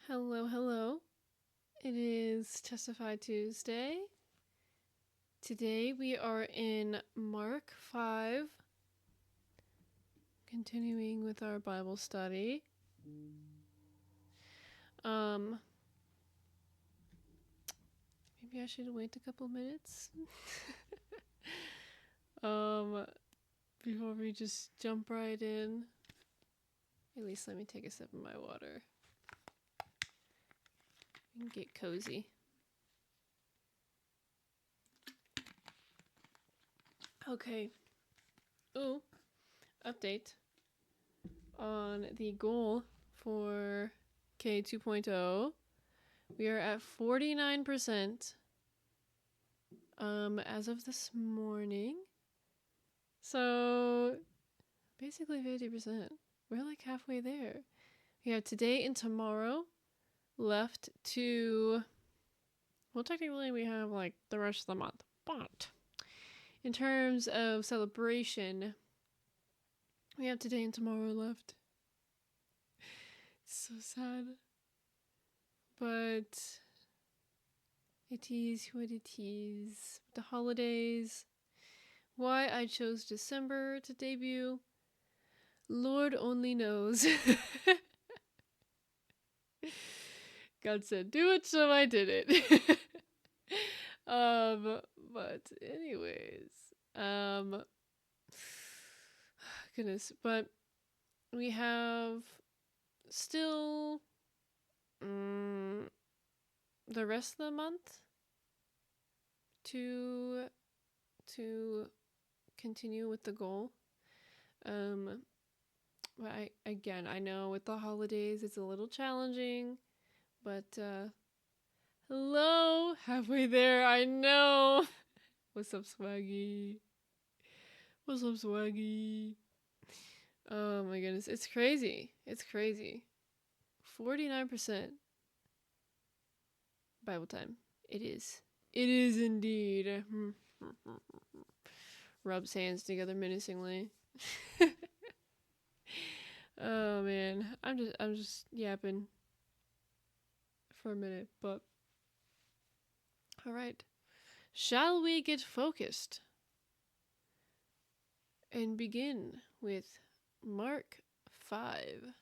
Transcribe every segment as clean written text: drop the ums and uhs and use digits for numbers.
Hello, hello. It is Testify Tuesday. Today we are in Mark 5, continuing with our Bible study. Maybe I should wait a couple minutes. Before we just jump right in. At least let me take a sip of my water. And get cozy. Okay. Ooh, update on the goal for K 2.0. We are at 49% as of this morning. So basically 50%. We're like halfway there. We have today and tomorrow left to, well, technically we have like the rest of the month. But in terms of celebration, we have today and tomorrow left. It's so sad. But it is what it is. The holidays. Why I chose December to debut, Lord only knows. God said, do it, so I did it. But anyways, goodness, but we have still the rest of the month to continue with the goal. But I know with the holidays it's a little challenging, but hello, halfway there, I know. What's up, Swaggy? What's up, Swaggy? Oh my goodness, it's crazy. It's crazy. 49% Bible time. It is. It is indeed. Rubs hands together menacingly. Oh man, I'm just yapping for a minute, but all right. Shall we get focused and begin with Mark 5?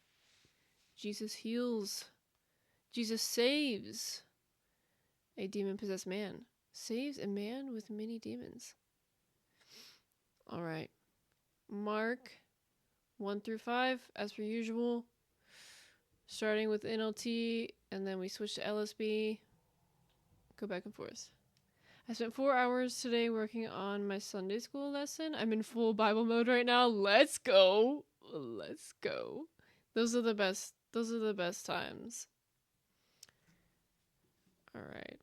Jesus heals. Jesus saves a demon-possessed man. Saves a man with many demons. All right. Mark 1 through 5, as per usual. Starting with NLT, and then we switch to LSB. Go back and forth. I spent 4 hours today working on my Sunday school lesson. I'm in full Bible mode right now. Let's go. Let's go. Those are the best times. All right.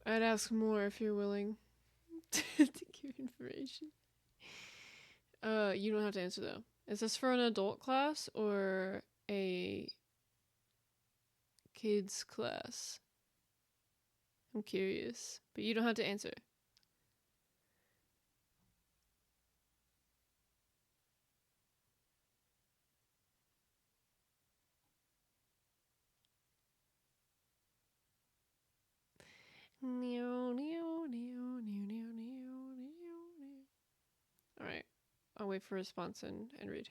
I'd ask more if you're willing to give information. You don't have to answer though. Is this for an adult class or a kids class? I'm curious, but you don't have to answer. Alright, I'll wait for a response and read.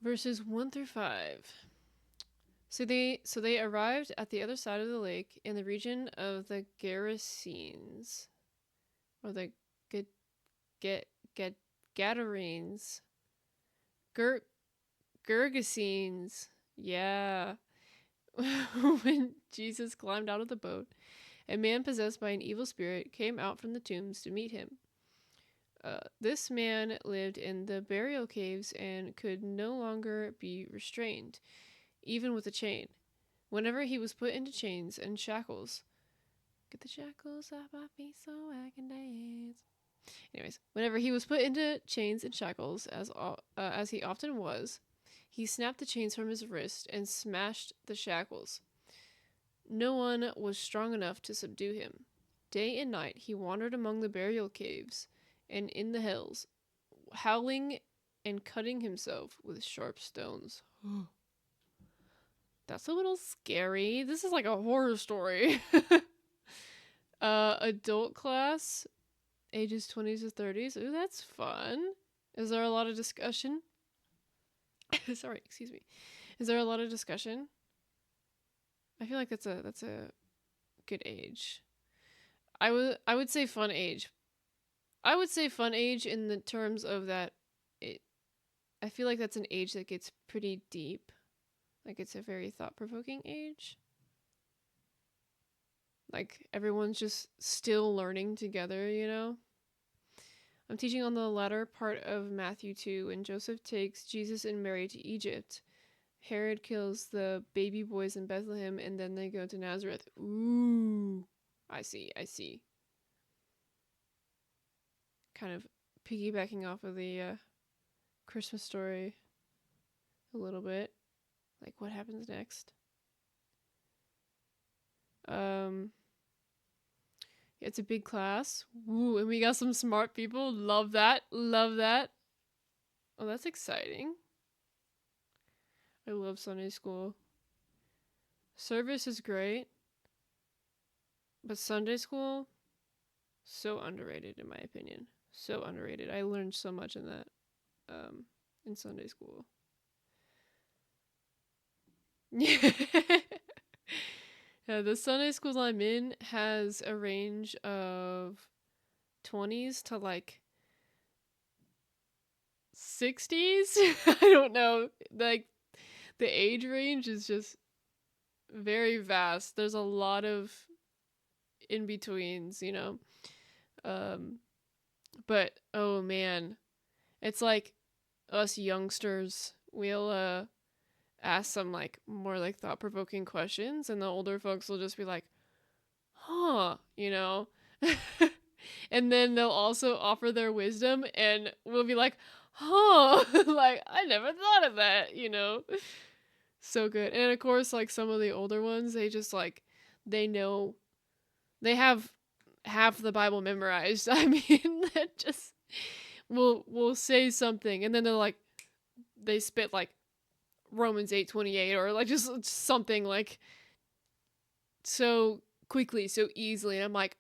Verses 1 through 5. So they arrived at the other side of the lake in the region of the Gerasenes, or the Gadarenes, Gergesenes. Yeah. When Jesus climbed out of the boat, a man possessed by an evil spirit came out from the tombs to meet him. This man lived in the burial caves and could no longer be restrained, even with a chain. Whenever he was put into chains and shackles, get the shackles off my feet so I can dance. Anyways, whenever he was put into chains and shackles, as he often was, he snapped the chains from his wrist and smashed the shackles. No one was strong enough to subdue him. Day and night he wandered among the burial caves and in the hills, howling and cutting himself with sharp stones. That's a little scary. This is like a horror story. Adult class, ages 20s to 30s. Ooh, that's fun. Is there a lot of discussion? Sorry, excuse me. Is there a lot of discussion? I feel like that's a good age. I would say fun age. I would say fun age in the terms of that I feel like that's an age that gets pretty deep. Like it's a very thought-provoking age. Like everyone's just still learning together, you know? I'm teaching on the latter part of Matthew 2 when Joseph takes Jesus and Mary to Egypt. Herod kills the baby boys in Bethlehem and then they go to Nazareth. Ooh. I see. Kind of piggybacking off of the Christmas story a little bit. Like what happens next? It's a big class. Woo, and we got some smart people. Love that. Oh, that's exciting. I love Sunday school. Service is great. But Sunday school, so underrated in my opinion. So underrated. I learned so much in that, in Sunday school. Yeah, the Sunday schools I'm in has a range of 20s to like 60s. I don't know. Like the age range is just very vast. There's a lot of in betweens, you know. But oh man, it's like us youngsters. We'll ask some like more like thought provoking questions, and the older folks will just be like, "Huh," you know. And then they'll also offer their wisdom, and we'll be like, "Huh," like I never thought of that, you know. So good. And of course, like some of the older ones, they just like they know they have half the Bible memorized. I mean, that just will say something, and then they're like they spit like Romans 8:28 or like just something like so quickly, so easily. And I'm like,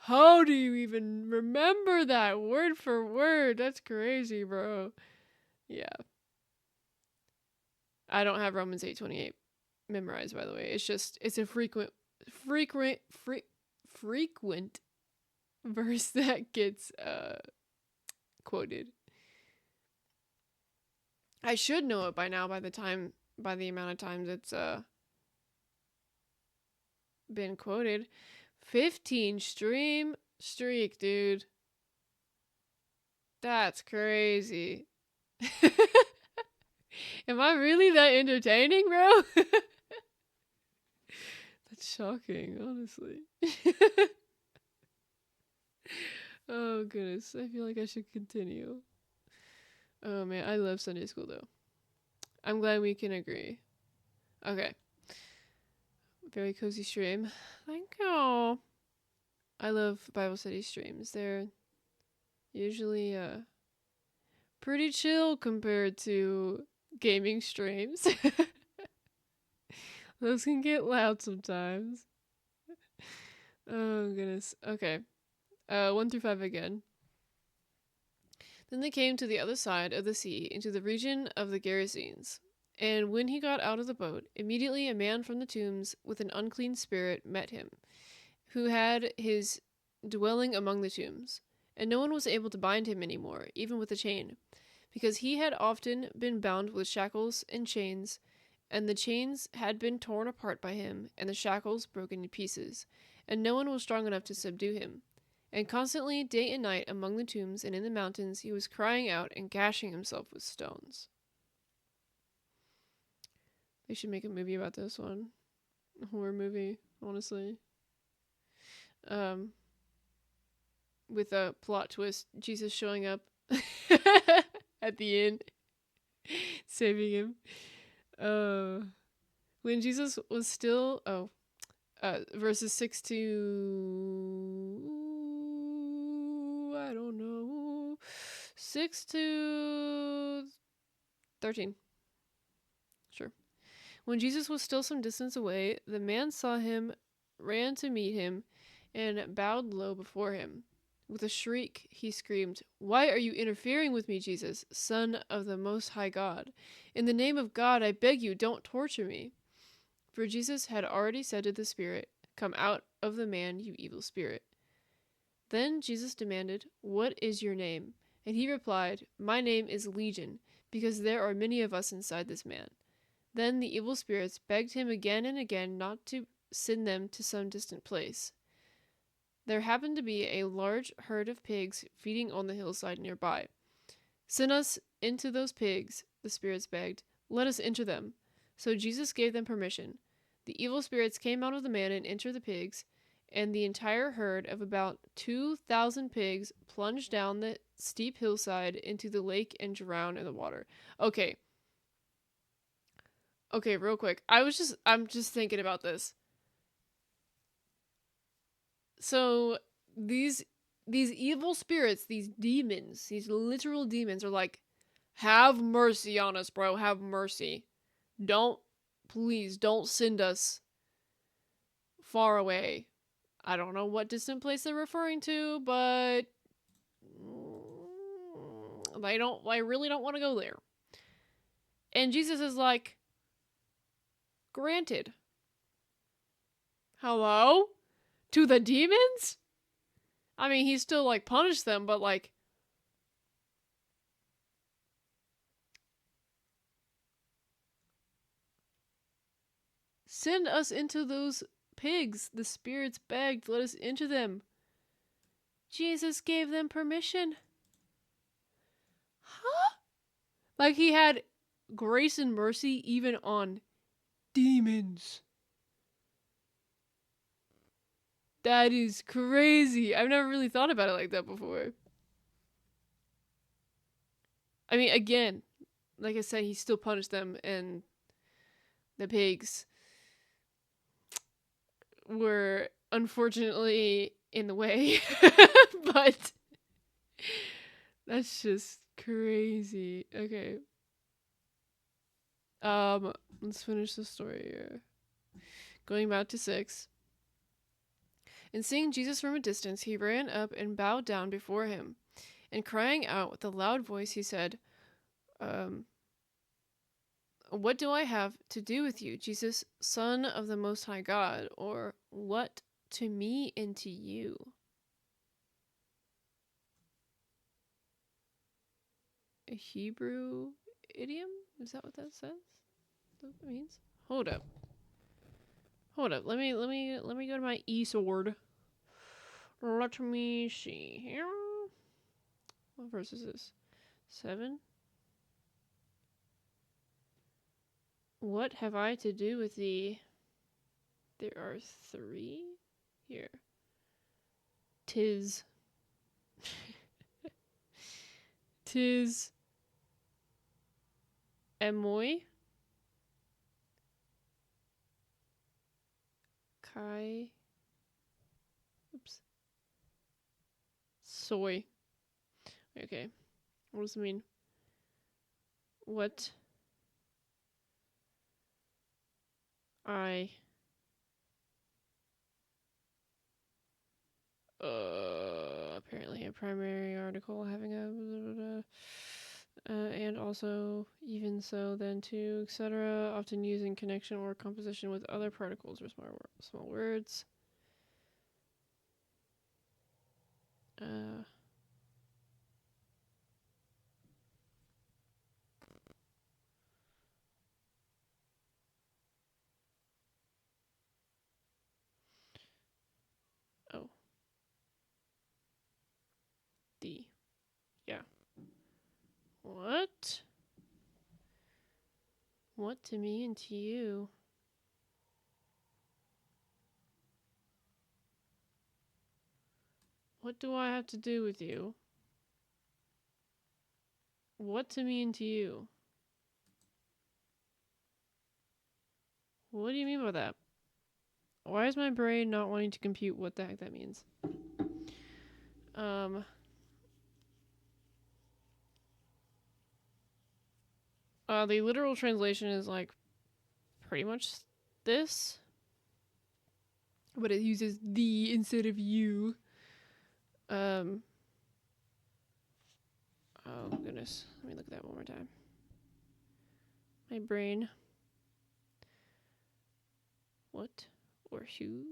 how do you even remember that word for word? That's crazy, bro. Yeah. I don't have Romans 8:28 memorized, by the way. It's just it's a frequent verse that gets quoted. I should know it by now by the amount of times it's been quoted. 15 stream streak, dude. That's crazy. Am I really that entertaining, bro? That's shocking, honestly. Oh goodness, I feel like I should continue. Oh man, I love Sunday school though. I'm glad we can agree. Okay. Very cozy stream. Thank you. I love Bible study streams. They're usually pretty chill compared to gaming streams. Those can get loud sometimes. Oh goodness. Okay. 1 through 5 again. Then they came to the other side of the sea, into the region of the Gerasenes. And when he got out of the boat, immediately a man from the tombs with an unclean spirit met him, who had his dwelling among the tombs. And no one was able to bind him any more, even with a chain, because he had often been bound with shackles and chains, and the chains had been torn apart by him, and the shackles broken in pieces, and no one was strong enough to subdue him. And constantly, day and night, among the tombs and in the mountains, he was crying out and gashing himself with stones. They should make a movie about this one. A horror movie, honestly. With a plot twist, Jesus showing up at the end, saving him. When Jesus was still... verses 6 to... I don't know. 6 to 13. Sure. When Jesus was still some distance away, the man saw him, ran to meet him, and bowed low before him. With a shriek, he screamed, "Why are you interfering with me, Jesus, Son of the Most High God? In the name of God, I beg you, don't torture me." For Jesus had already said to the spirit, "Come out of the man, you evil spirit." Then Jesus demanded, "What is your name?" And he replied, "My name is Legion, because there are many of us inside this man." Then the evil spirits begged him again and again not to send them to some distant place. There happened to be a large herd of pigs feeding on the hillside nearby. "Send us into those pigs," the spirits begged. "Let us enter them." So Jesus gave them permission. The evil spirits came out of the man and entered the pigs, and the entire herd of about 2,000 pigs plunged down the steep hillside into the lake and drowned in the water. Okay, real quick. I'm just thinking about this. So these evil spirits, these demons, these literal demons are like, "Have mercy on us, bro. Have mercy. Please don't send us far away." I don't know what distant place they're referring to, but I really don't want to go there. And Jesus is like, "Granted." Hello? To the demons? I mean, he still, like, punished them, but, like, send us into those pigs. The spirits begged, let us into them. Jesus gave them permission. Huh? Like, he had grace and mercy even on demons. That is crazy. I've never really thought about it like that before. I mean, again, like I said, he still punished them, and the pigs were unfortunately in the way. But that's just crazy. Okay. Let's finish the story here. Going back to 6. And seeing Jesus from a distance, he ran up and bowed down before him. And crying out with a loud voice, he said, "What do I have to do with you, Jesus, Son of the Most High God? Or what to me and to you?" A Hebrew idiom? Is that what that says? Is that what that means? Hold up. Let me go to my e-sword. Let me see here. What verse is this? 7? What have I to do with thee? There are 3 here. Tis Emoy Kai. Oops. Soy. Okay. What does it mean? What I apparently a primary article having a and also even so then too, etc., often used in connection or composition with other particles or small words. Oh. D. Yeah. What? What to me and to you? What do I have to do with you? What to me and to you? What do you mean by that? Why is my brain not wanting to compute what the heck that means? The literal translation is like pretty much this, but it uses the instead of you. Oh goodness, let me look at that one more time. My brain. What or who?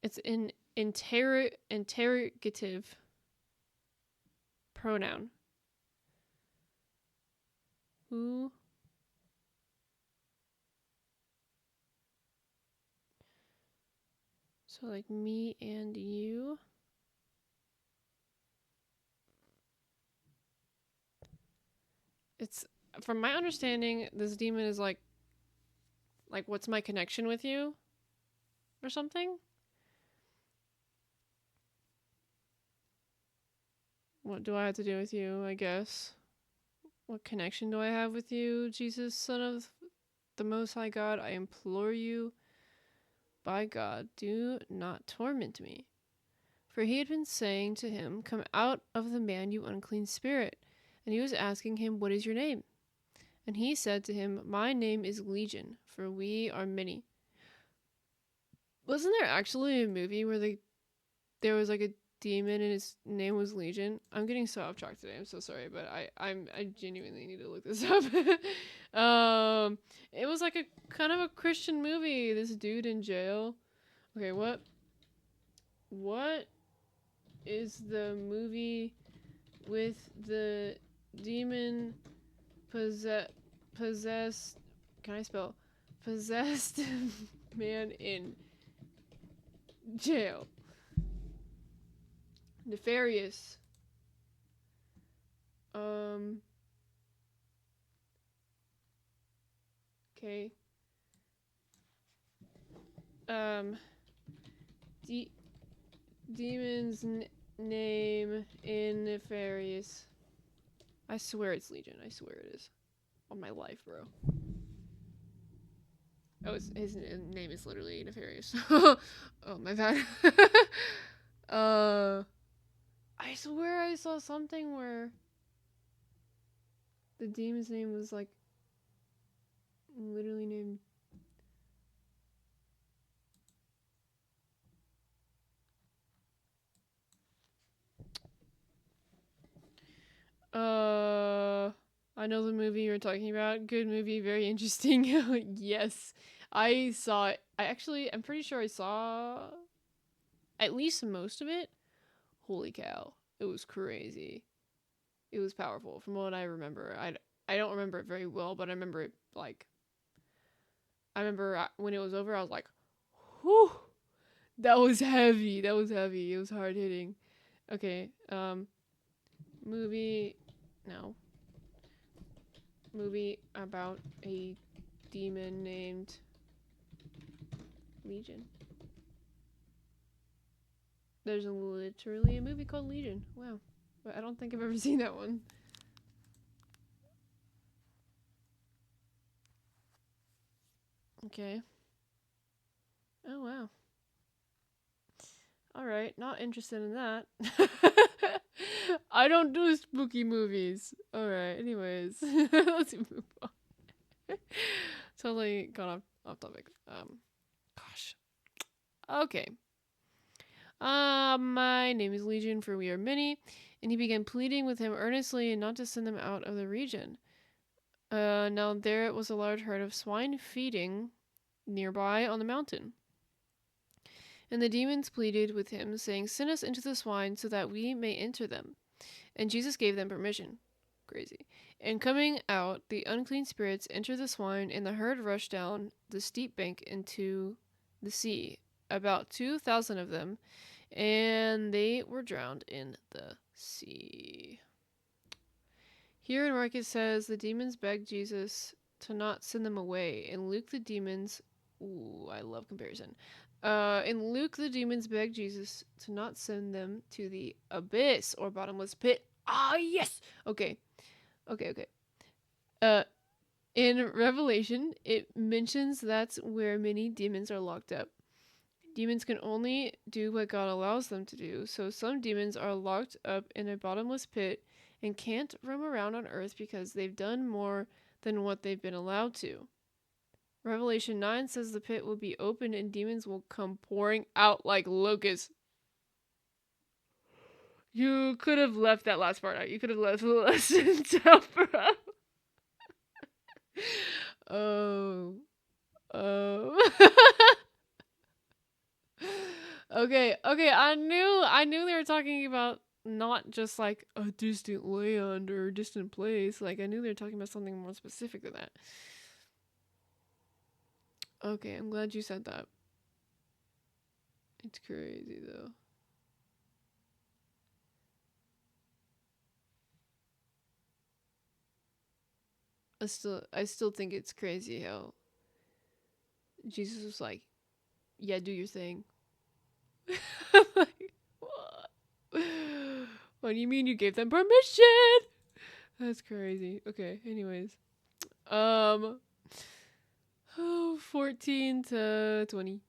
It's an interrogative pronoun. Who? So like me and you. It's, from my understanding, this demon is like what's my connection with you or something? What do I have to do with you, I guess? What connection do I have with you, Jesus, Son of the Most High God? I implore you, by God, do not torment me. For he had been saying to him, come out of the man, you unclean spirit. And he was asking him, what is your name? And he said to him, my name is Legion, for we are many. Wasn't there actually a movie where there was like a demon and his name was Legion? I'm getting so off track today. I'm so sorry, but I genuinely need to look this up. It was like a kind of a Christian movie. This dude in jail. Okay, what is the movie with the demon possessed? Can I spell possessed man in jail? Nefarious. Okay. Demon's name in Nefarious. I swear it's Legion. I swear it is. On my life, bro. Oh, his name is literally Nefarious. Oh, my bad. I swear I saw something where the demon's name was like literally named. I know the movie you're talking about. Good movie, very interesting. Yes, I saw it. I'm pretty sure I saw at least most of it. Holy cow, it was crazy. It was powerful from what I remember. I don't remember it very well, but I remember it like. I remember when it was over, I was like, whew, that was heavy. That was heavy. It was hard hitting. Okay, movie, no. Movie about a demon named Legion. There's literally a movie called Legion. Wow. But I don't think I've ever seen that one. Okay. Oh, wow. Alright, not interested in that. I don't do spooky movies. Alright, anyways. Let's move on. Totally gone off topic. Gosh. Okay. My name is Legion, for we are many. And he began pleading with him earnestly and not to send them out of the region. Now there was a large herd of swine feeding nearby on the mountain. And the demons pleaded with him, saying, send us into the swine so that we may enter them. And Jesus gave them permission. Crazy. And coming out, the unclean spirits entered the swine, and the herd rushed down the steep bank into the sea, about 2,000 of them, and they were drowned in the sea. Here in Mark it says the demons begged Jesus to not send them away. In Luke, the demons... Ooh, I love comparison. In Luke, the demons begged Jesus to not send them to the abyss or bottomless pit. Ah, yes! Okay. In Revelation, it mentions that's where many demons are locked up. Demons can only do what God allows them to do, so some demons are locked up in a bottomless pit, and can't roam around on earth because they've done more than what they've been allowed to. Revelation 9 says the pit will be opened and demons will come pouring out like locusts. You could have left that last part out. You could have left the lesson out, bro. Oh. Oh. Okay, I knew they were talking about not just like a distant land or a distant place. Like I knew they were talking about something more specific than that. Okay, I'm glad you said that. It's crazy though. I still think it's crazy how Jesus was like, "Yeah, do your thing." Like, what? What do you mean you gave them permission? That's crazy. Okay, anyways. Um 14 to 20.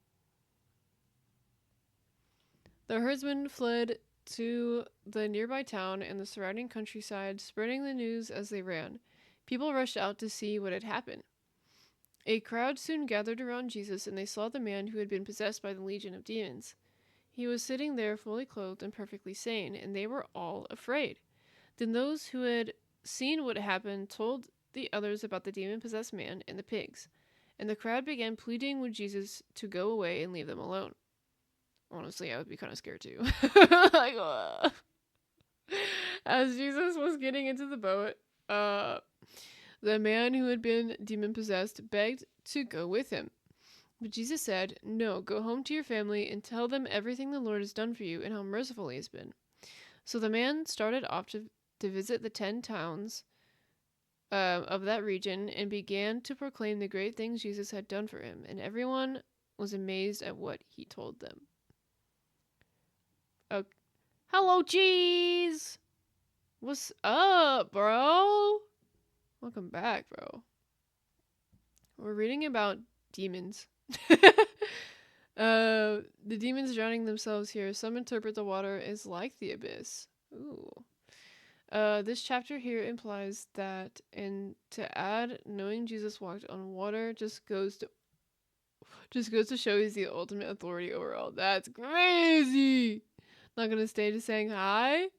The herdsmen fled to the nearby town and the surrounding countryside, spreading the news as they ran. People rushed out to see what had happened. A crowd soon gathered around Jesus, and they saw the man who had been possessed by the legion of demons. He was sitting there fully clothed and perfectly sane, and they were all afraid. Then those who had seen what happened told the others about the demon-possessed man and the pigs, and the crowd began pleading with Jesus to go away and leave them alone. Honestly, I would be kind of scared too. Like, as Jesus was getting into the boat, the man who had been demon possessed begged to go with him. But Jesus said, "No, go home to your family and tell them everything the Lord has done for you and how merciful he has been." So the man started off to visit the 10 towns of that region and began to proclaim the great things Jesus had done for him, and everyone was amazed at what he told them. Oh, hello, cheese! What's up, bro? Welcome back, bro. We're reading about demons. The demons drowning themselves here. Some interpret the water as like the abyss. Ooh. This chapter here implies that, and to add, knowing Jesus walked on water just goes to show he's the ultimate authority over all. That's crazy. Not gonna stay just saying hi,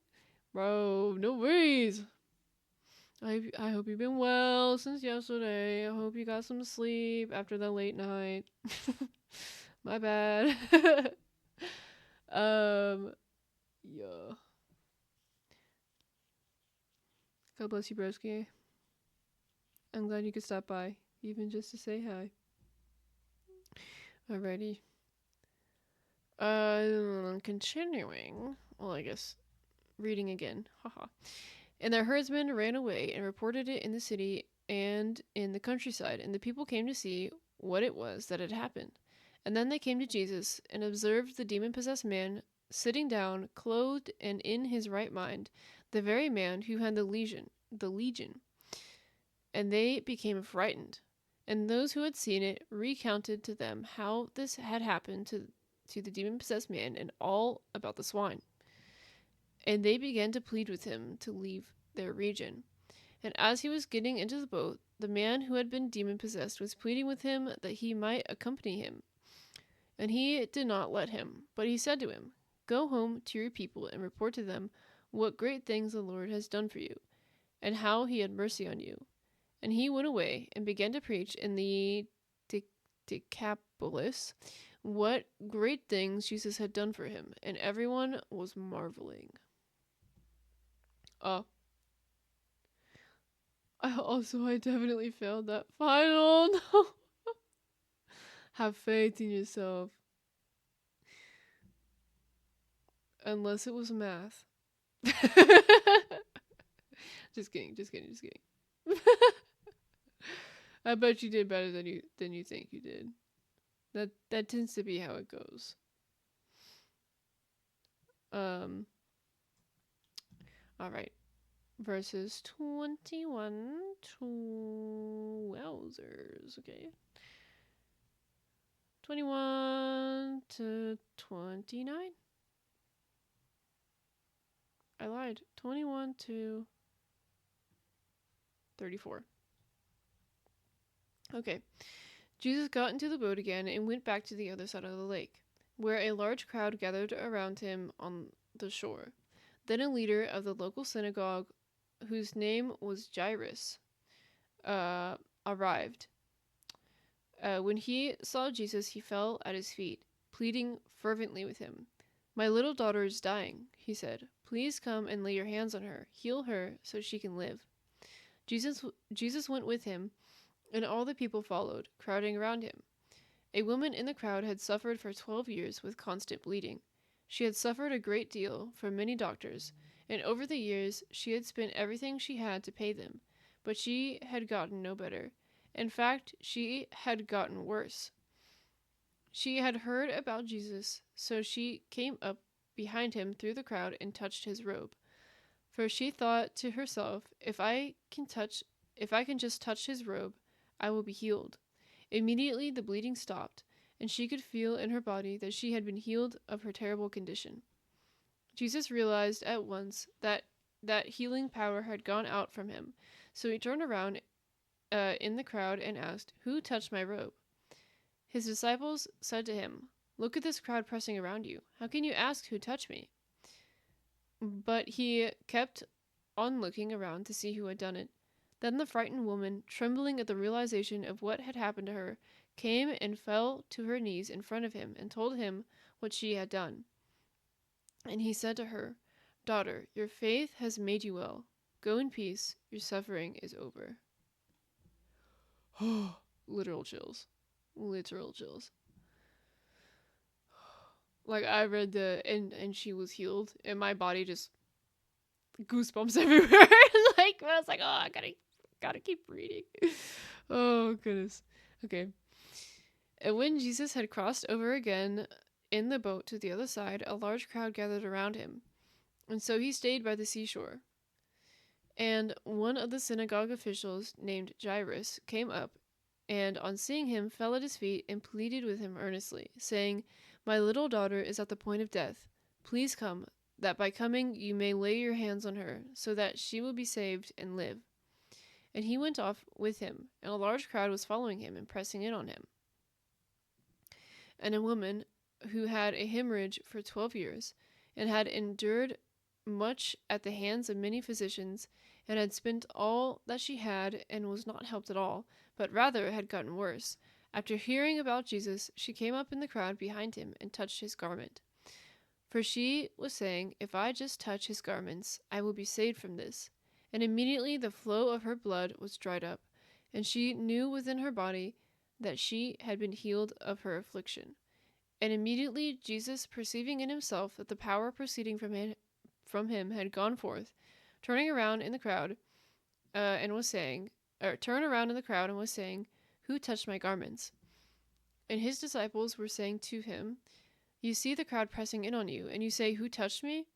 bro. No worries. I hope you've been well since yesterday. I hope you got some sleep after the late night. My bad. Yeah. God bless you, broski. I'm glad you could stop by, even just to say hi. Alrighty. Continuing. Well, I guess reading again. Haha. And their herdsmen ran away and reported it in the city and in the countryside, and the people came to see what it was that had happened. And then they came to Jesus and observed the demon-possessed man sitting down, clothed and in his right mind, the very man who had the legion. And they became frightened. And those who had seen it recounted to them how this had happened to the demon-possessed man and all about the swine. And they began to plead with him to leave their region. And as he was getting into the boat, the man who had been demon-possessed was pleading with him that he might accompany him. And he did not let him, but he said to him, "Go home to your people and report to them what great things the Lord has done for you, and how he had mercy on you." And he went away and began to preach in the Decapolis what great things Jesus had done for him, and everyone was marveling. I definitely failed that final. No. Have faith in yourself. Unless it was math. Just kidding. I bet you did better than you think you did. That tends to be how it goes. Alright. Verses 21 to wowzers. Okay. 21 to 29. I lied. 21 to 34. Okay. Jesus got into the boat again and went back to the other side of the lake, where a large crowd gathered around him on the shore. Then a leader of the local synagogue, whose name was Jairus, arrived. When he saw Jesus, he fell at his feet, pleading fervently with him. "My little daughter is dying," he said. "Please come and lay your hands on her, heal her so she can live." Jesus went with him, and all the people followed, crowding around him. A woman in the crowd had suffered for 12 years with constant bleeding. She had suffered a great deal from many doctors, and over the years she had spent everything she had to pay them, but she had gotten no better. In fact, she had gotten worse. She had heard about Jesus, so she came up behind him through the crowd and touched his robe. For she thought to herself, if I can just touch his robe, I will be healed. Immediately the bleeding stopped, and she could feel in her body that she had been healed of her terrible condition. Jesus realized at once that healing power had gone out from him, so he turned around in the crowd and asked, "Who touched my robe?" His disciples said to him, "Look at this crowd pressing around you. How can you ask who touched me?" But he kept on looking around to see who had done it. Then the frightened woman, trembling at the realization of what had happened to her, came and fell to her knees in front of him and told him what she had done. And he said to her, "Daughter, your faith has made you well. Go in peace. Your suffering is over." Literal chills. Literal chills. Like, I read and she was healed, and my body just goosebumps everywhere. Like, I was like, oh, I gotta keep reading. Oh, goodness. Okay. And when Jesus had crossed over again in the boat to the other side, a large crowd gathered around him, and so he stayed by the seashore. And one of the synagogue officials, named Jairus, came up, and on seeing him fell at his feet and pleaded with him earnestly, saying, "My little daughter is at the point of death. Please come, that by coming you may lay your hands on her, so that she will be saved and live." And he went off with him, and a large crowd was following him and pressing in on him. And a woman who had a hemorrhage for 12 years, and had endured much at the hands of many physicians, and had spent all that she had, and was not helped at all, but rather had gotten worse. After hearing about Jesus, she came up in the crowd behind him and touched his garment. For she was saying, "If I just touch his garments, I will be saved from this." And immediately the flow of her blood was dried up, and she knew within her body that she had been healed of her affliction. And immediately Jesus, perceiving in himself that the power proceeding from him had gone forth, turned around in the crowd and was saying, "Who touched my garments?" And his disciples were saying to him, "You see the crowd pressing in on you, and you say, 'Who touched me?'"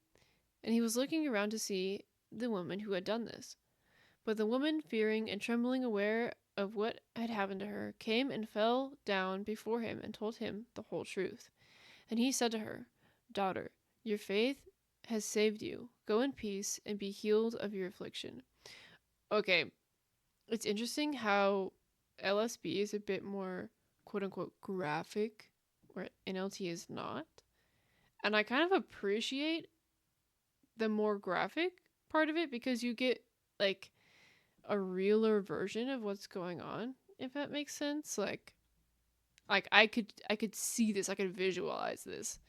And he was looking around to see the woman who had done this. But the woman, fearing and trembling, aware of what had happened to her, came and fell down before him and told him the whole truth. And he said to her, "Daughter, your faith has saved you. Go in peace and be healed of your affliction." Okay, it's interesting how LSB is a bit more quote-unquote graphic, where NLT is not. And I kind of appreciate the more graphic part of it, because you get like a realer version of what's going on, if that makes sense. Like I could see this, I could visualize this.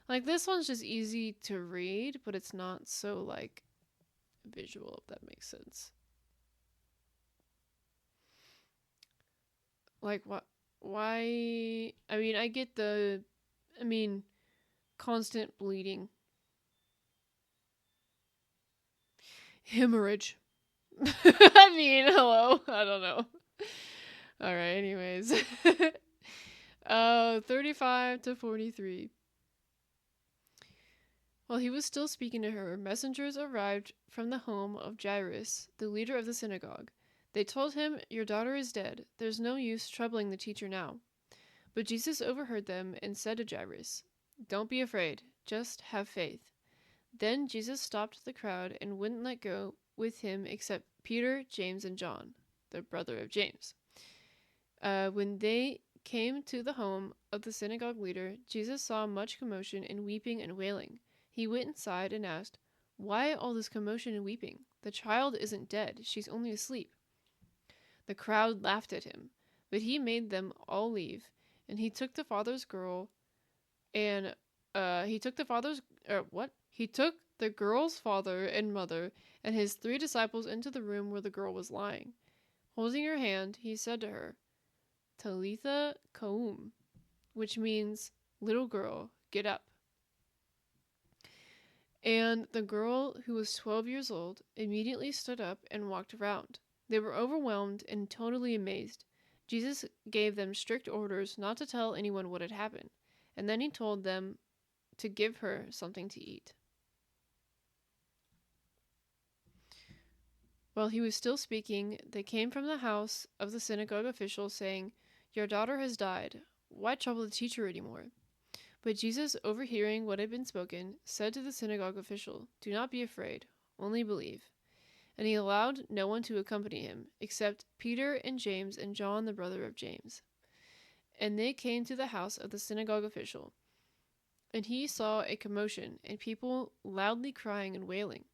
Like, this one's just easy to read, but it's not so like visual, if that makes sense. Like, what? Why? I get constant bleeding. Hemorrhage. Hello? I don't know. Alright, anyways. 35 to 43. While he was still speaking to her, messengers arrived from the home of Jairus, the leader of the synagogue. They told him, "Your daughter is dead. There's no use troubling the teacher now." But Jesus overheard them and said to Jairus, "Don't be afraid. Just have faith." Then Jesus stopped the crowd and wouldn't let go with him except Peter, James, and John, the brother of James. When they came to the home of the synagogue leader, Jesus saw much commotion and weeping and wailing. He went inside and asked, "Why all this commotion and weeping? The child isn't dead, she's only asleep." The crowd laughed at him, but he made them all leave, and he took the father's girl and he took the father's what? He took the girl's father and mother and his 3 disciples into the room where the girl was lying. Holding her hand, he said to her, "Talitha koum," which means, "Little girl, get up." And the girl, who was 12 years old, immediately stood up and walked around. They were overwhelmed and totally amazed. Jesus gave them strict orders not to tell anyone what had happened, and then he told them to give her something to eat. While he was still speaking, they came from the house of the synagogue official, saying, "Your daughter has died. Why trouble the teacher anymore?" But Jesus, overhearing what had been spoken, said to the synagogue official, "Do not be afraid, only believe." And he allowed no one to accompany him, except Peter and James and John, the brother of James. And they came to the house of the synagogue official. And he saw a commotion, and people loudly crying and wailing.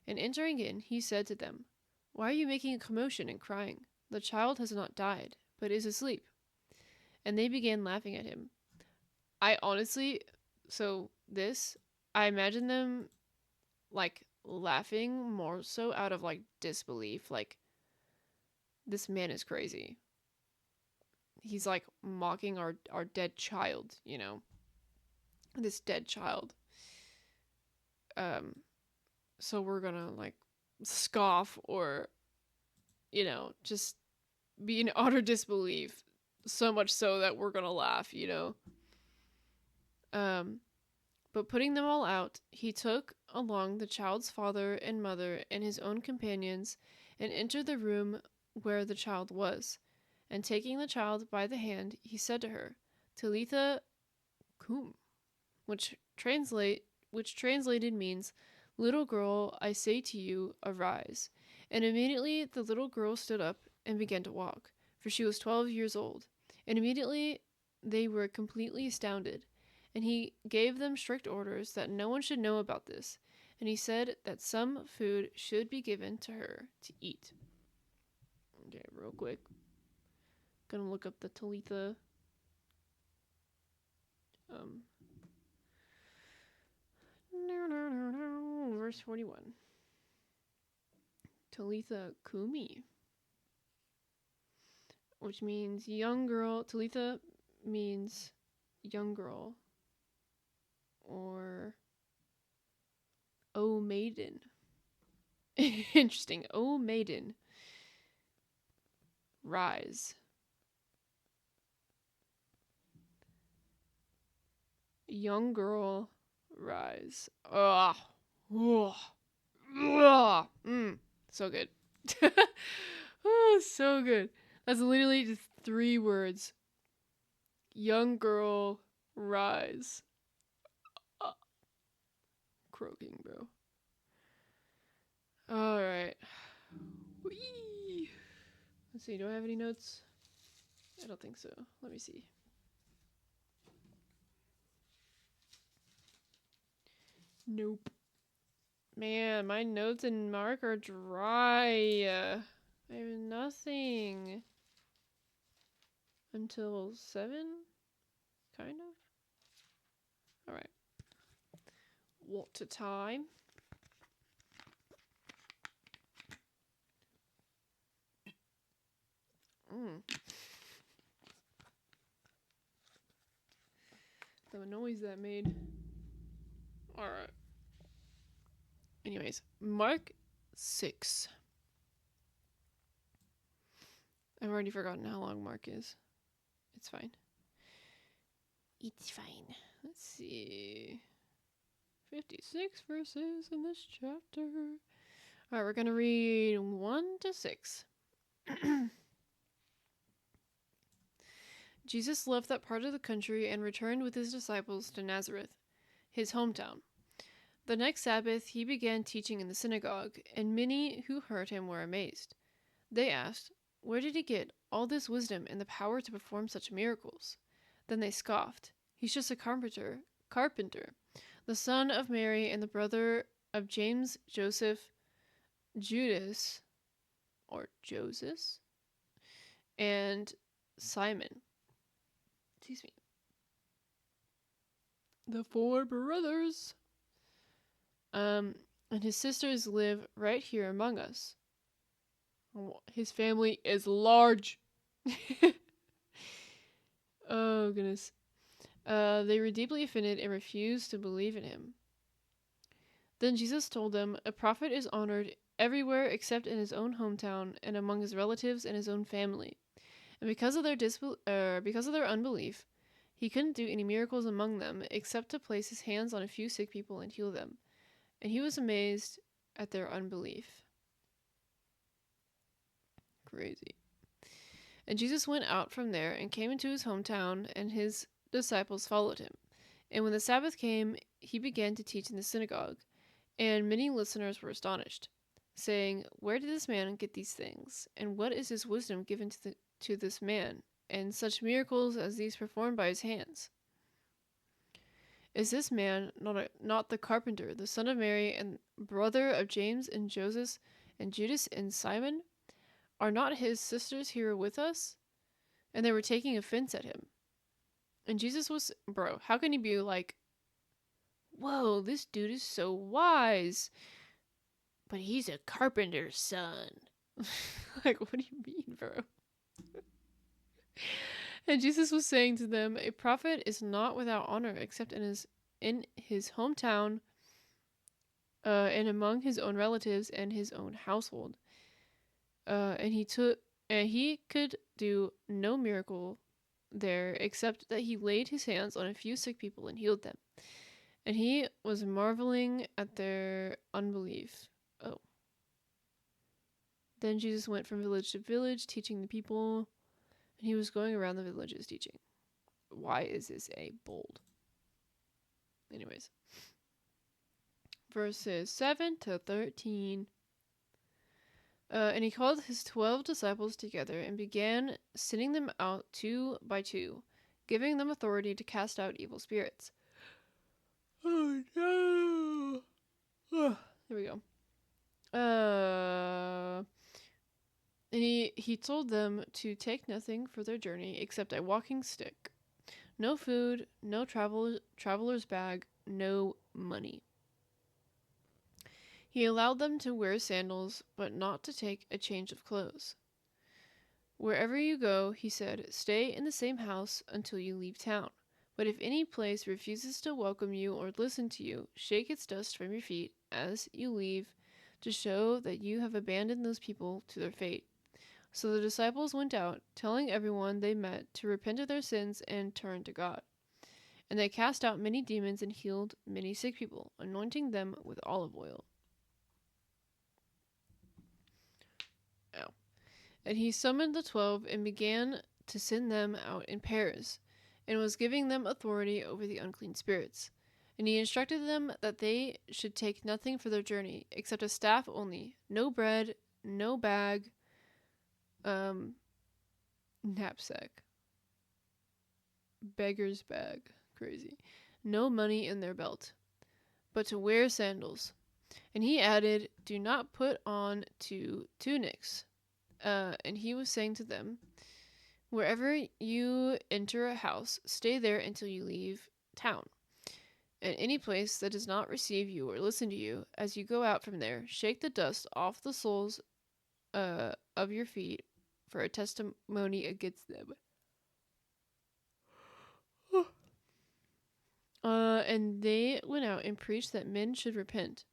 And entering in, he said to them, "Why are you making a commotion and crying? The child has not died, but is asleep." And they began laughing at him. I imagine them, like, laughing more so out of, like, disbelief. Like, this man is crazy. He's, like, mocking our dead child, you know? This dead child. So we're gonna, like, scoff or, you know, just be in utter disbelief. So much so that we're gonna laugh, you know? But putting them all out, he took along the child's father and mother and his own companions and entered the room where the child was. And taking the child by the hand, he said to her, "Talitha koum," which translated means, "Little girl, I say to you, arise." And immediately the little girl stood up and began to walk, for she was 12 years old. And immediately they were completely astounded. And he gave them strict orders that no one should know about this. And he said that some food should be given to her to eat. Okay, real quick. Gonna look up the Talitha. Verse 41. Talitha kumi, which means young girl. Talitha means young girl, or "O maiden." Interesting. "O maiden, rise." Young girl, rise. Ugh. Ugh. Ugh. So good. Oh, so good. That's literally just 3 words. Young girl, rise. Croaking, bro. Alright. Whee! Let's see, do I have any notes? I don't think so. Let me see. Nope. Man, my notes and mark are dry. I have nothing. Until 7? Kind of? Alright. Water time. The noise that made. Alright. Anyways, Mark 6. I've already forgotten how long Mark is. It's fine. It's fine. Let's see. 56 verses in this chapter. Alright, we're going to read 1 to 6. Jesus left that part of the country and returned with his disciples to Nazareth, his hometown. The next Sabbath he began teaching in the synagogue, and many who heard him were amazed. They asked, "Where did he get all this wisdom and the power to perform such miracles?" Then they scoffed. "He's just a carpenter, the son of Mary and the brother of James, Joseph, Judas, or Joseph, and Simon." Excuse me. The four brothers. And his sisters live right here among us. His family is large. Oh, goodness. They were deeply offended and refused to believe in him. Then Jesus told them, "A prophet is honored everywhere except in his own hometown and among his relatives and his own family." And because of their unbelief, he couldn't do any miracles among them except to place his hands on a few sick people and heal them. And he was amazed at their unbelief. Crazy. And Jesus went out from there and came into his hometown, and his disciples followed him. And when the Sabbath came, he began to teach in the synagogue, and many listeners were astonished, saying, "Where did this man get these things? And what is this wisdom given to this man, and such miracles as these performed by his hands? Is this man not the carpenter, the son of Mary, and brother of James and Joseph and Judas and Simon? Are not his sisters here with us?" And they were taking offense at him. And Jesus was, how can he be like, "Whoa, this dude is so wise, but he's a carpenter's son." Like, what do you mean, bro? And Jesus was saying to them, "A prophet is not without honor except in his hometown, and among his own relatives and his own household." And he could do no miracle there except that he laid his hands on a few sick people and healed them. And he was marveling at their unbelief. Oh. Then Jesus went from village to village, teaching the people, and he was going around the villages teaching. Why is this a bold? Anyways. Verses 7 to 13. And he called his 12 disciples together and began sending them out 2 by 2, giving them authority to cast out evil spirits. Oh no! Here we go. And he told them to take nothing for their journey except a walking stick, no food, no traveler's bag, no money. He allowed them to wear sandals, but not to take a change of clothes. "Wherever you go," he said, "stay in the same house until you leave town. But if any place refuses to welcome you or listen to you, shake its dust from your feet as you leave to show that you have abandoned those people to their fate." So the disciples went out, telling everyone they met to repent of their sins and turn to God. And they cast out many demons and healed many sick people, anointing them with olive oil. Ow. And he summoned the 12 and began to send them out in pairs, and was giving them authority over the unclean spirits. And he instructed them that they should take nothing for their journey, except a staff only, no bread, no bag, knapsack, beggar's bag, crazy, no money in their belt, but to wear sandals. And he added, "Do not put on 2 tunics." And he was saying to them, "Wherever you enter a house, stay there until you leave town. And any place that does not receive you or listen to you, as you go out from there, shake the dust off the soles of your feet for a testimony against them." And they went out and preached that men should repent.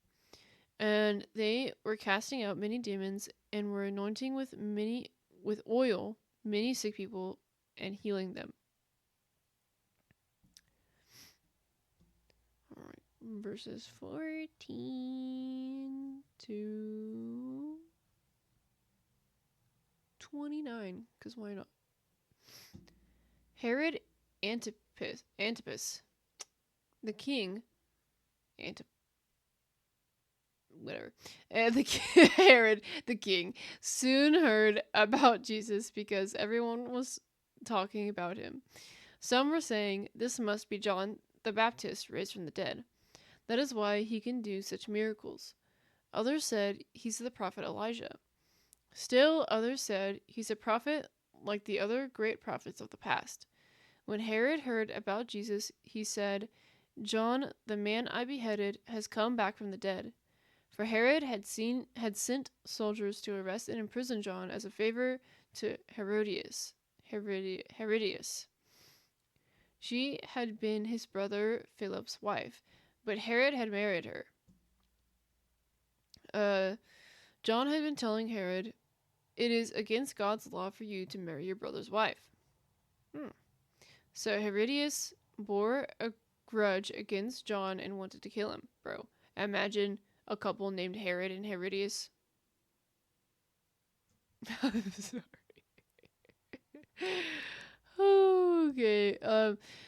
And they were casting out many demons and were anointing with oil many sick people and healing them. All right, verses 14 to 29, because why not? Herod Antipas, the king, whatever. And Herod the king soon heard about Jesus because everyone was talking about him. Some were saying, "This must be John the Baptist raised from the dead. That is why he can do such miracles." Others said, "He's the prophet Elijah." Still others said, "He's a prophet like the other great prophets of the past." When Herod heard about Jesus, he said, "John, the man I beheaded, has come back from the dead." For Herod had sent soldiers to arrest and imprison John as a favor to Herodias. She had been his brother Philip's wife, but Herod had married her. John had been telling Herod, "It is against God's law for you to marry your brother's wife." So Herodias bore a grudge against John and wanted to kill him. Bro, imagine a couple named Herod and Herodias. I'm sorry. Okay.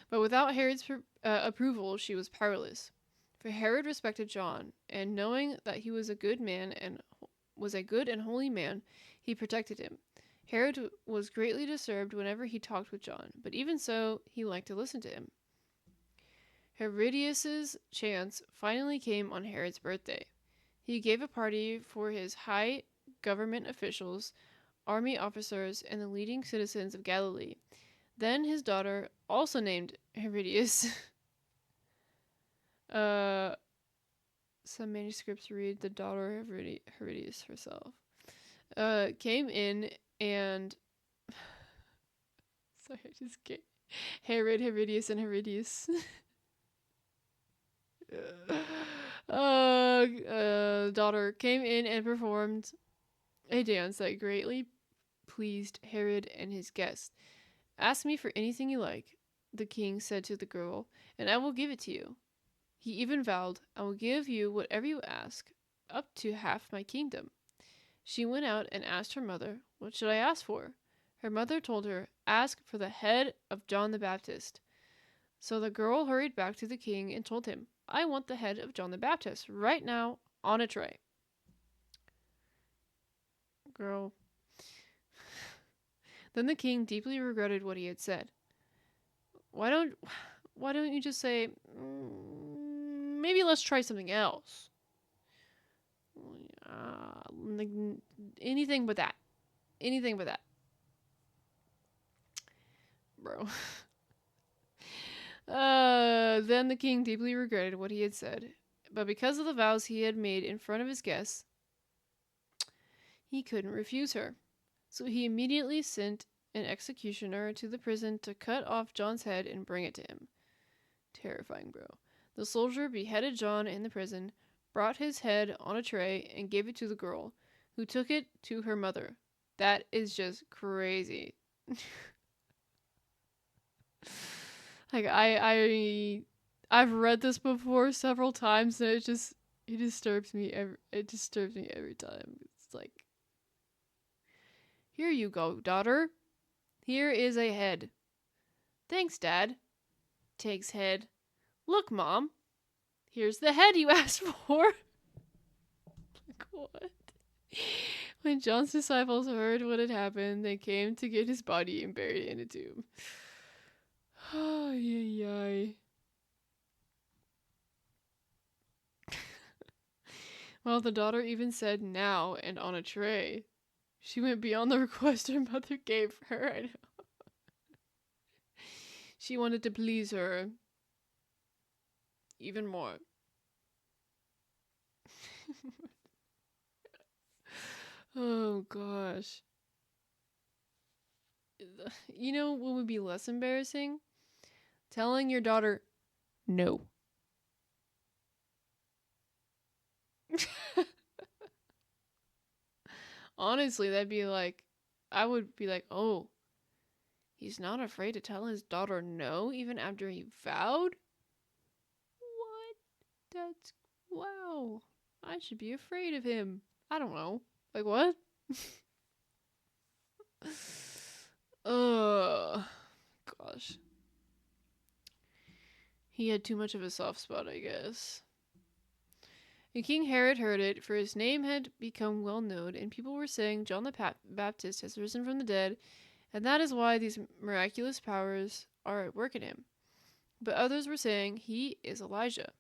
But without Herod's approval, she was powerless. For Herod respected John, and knowing that he was a good and holy man, he protected him. Herod was greatly disturbed whenever he talked with John, but even so, he liked to listen to him. Herodias' chance finally came on Herod's birthday. He gave a party for his high government officials, army officers, and the leading citizens of Galilee. Then his daughter, also named Herodias, some manuscripts read the daughter of Herodias herself, came in and sorry, I just can't. Herodias, and Herodias. Daughter came in and performed a dance that greatly pleased Herod and his guests. "Ask me for anything you like," the king said to the girl, "and I will give it to you." He even vowed, "I will give you whatever you ask, up to half my kingdom." She went out and asked her mother, "What should I ask for?" Her mother told her, "Ask for the head of John the Baptist." So the girl hurried back to the king and told him, "I want the head of John the Baptist right now on a tray." Girl. Then the king deeply regretted what he had said. Why don't you just say, maybe let's try something else? Like, anything but that. Anything but that. Bro. Then the king deeply regretted what he had said, but because of the vows he had made in front of his guests, he couldn't refuse her. So he immediately sent an executioner to the prison to cut off John's head and bring it to him. Terrifying, bro. The soldier beheaded John in the prison, brought his head on a tray, and gave it to the girl, who took it to her mother. That is just crazy. Like, I've read this before several times, and it disturbs me every time. It's like, "Here you go, daughter. Here is a head." "Thanks, Dad." Takes head. "Look, Mom. Here's the head you asked for." Like, what? When John's disciples heard what had happened, they came to get his body and buried it in a tomb. Ay. Well, the daughter even said "now" and "on a tray." She went beyond the request her mother gave her. I know. She wanted to please her even more. Oh gosh. You know what would be less embarrassing? Telling your daughter no. Honestly, I would be like, "Oh, he's not afraid to tell his daughter no even after he vowed?" What? That's, wow. I should be afraid of him. I don't know. Like, what? Gosh. He had too much of a soft spot, I guess. And King Herod heard it, for his name had become well known, and people were saying, John the Baptist has risen from the dead, and that is why these miraculous powers are at work in him. But others were saying, he is Elijah.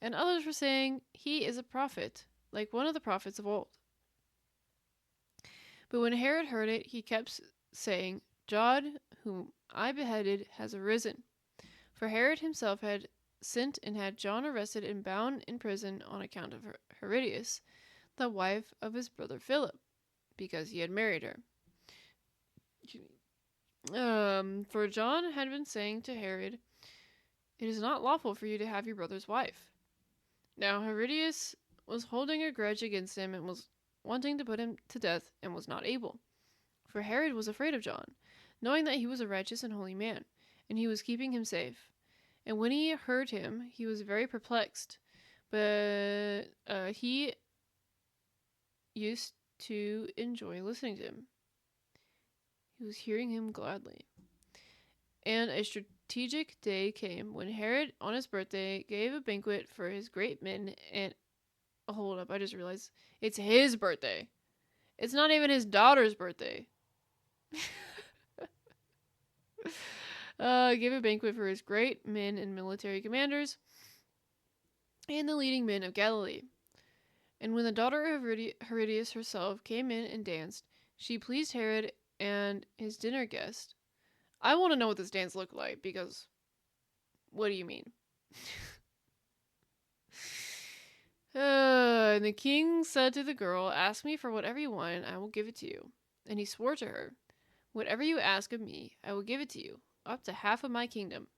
And others were saying, he is a prophet, like one of the prophets of old. But when Herod heard it, he kept saying, John, whom I beheaded, has arisen. For Herod himself had sent and had John arrested and bound in prison on account of Herodias, the wife of his brother Philip, because he had married her. For John had been saying to Herod, it is not lawful for you to have your brother's wife. Now Herodias was holding a grudge against him and was wanting to put him to death and was not able. For Herod was afraid of John, knowing that he was a righteous and holy man, and he was keeping him safe. And when he heard him, he was very perplexed, but he used to enjoy listening to him. He was hearing him gladly. And a strategic day came when Herod, on his birthday, gave a banquet for his great men and... Oh, hold up, I just realized. It's his birthday. It's not even his daughter's birthday. Gave a banquet for his great men and military commanders and the leading men of Galilee. And when the daughter of Herodias herself came in and danced, she pleased Herod and his dinner guest. I want to know what this dance looked like, because what do you mean? And the king said to the girl, ask me for whatever you want, and I will give it to you. And he swore to her, whatever you ask of me, I will give it to you, up to half of my kingdom.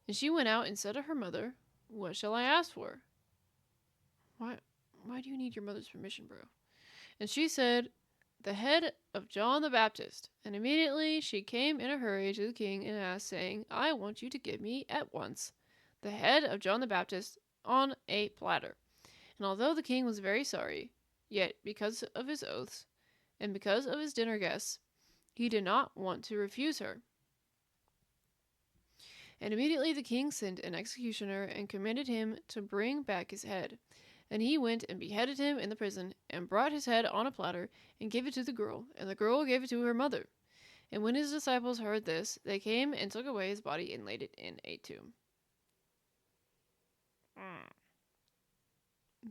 And she went out and said to her mother, what shall I ask for? Why do you need your mother's permission, bro? And she said, the head of John the Baptist. And immediately she came in a hurry to the king and asked, saying, I want you to give me at once the head of John the Baptist on a platter. And although the king was very sorry, yet because of his oaths and because of his dinner guests, he did not want to refuse her. And immediately the king sent an executioner and commanded him to bring back his head. And he went and beheaded him in the prison, and brought his head on a platter, and gave it to the girl, and the girl gave it to her mother. And when his disciples heard this, they came and took away his body and laid it in a tomb.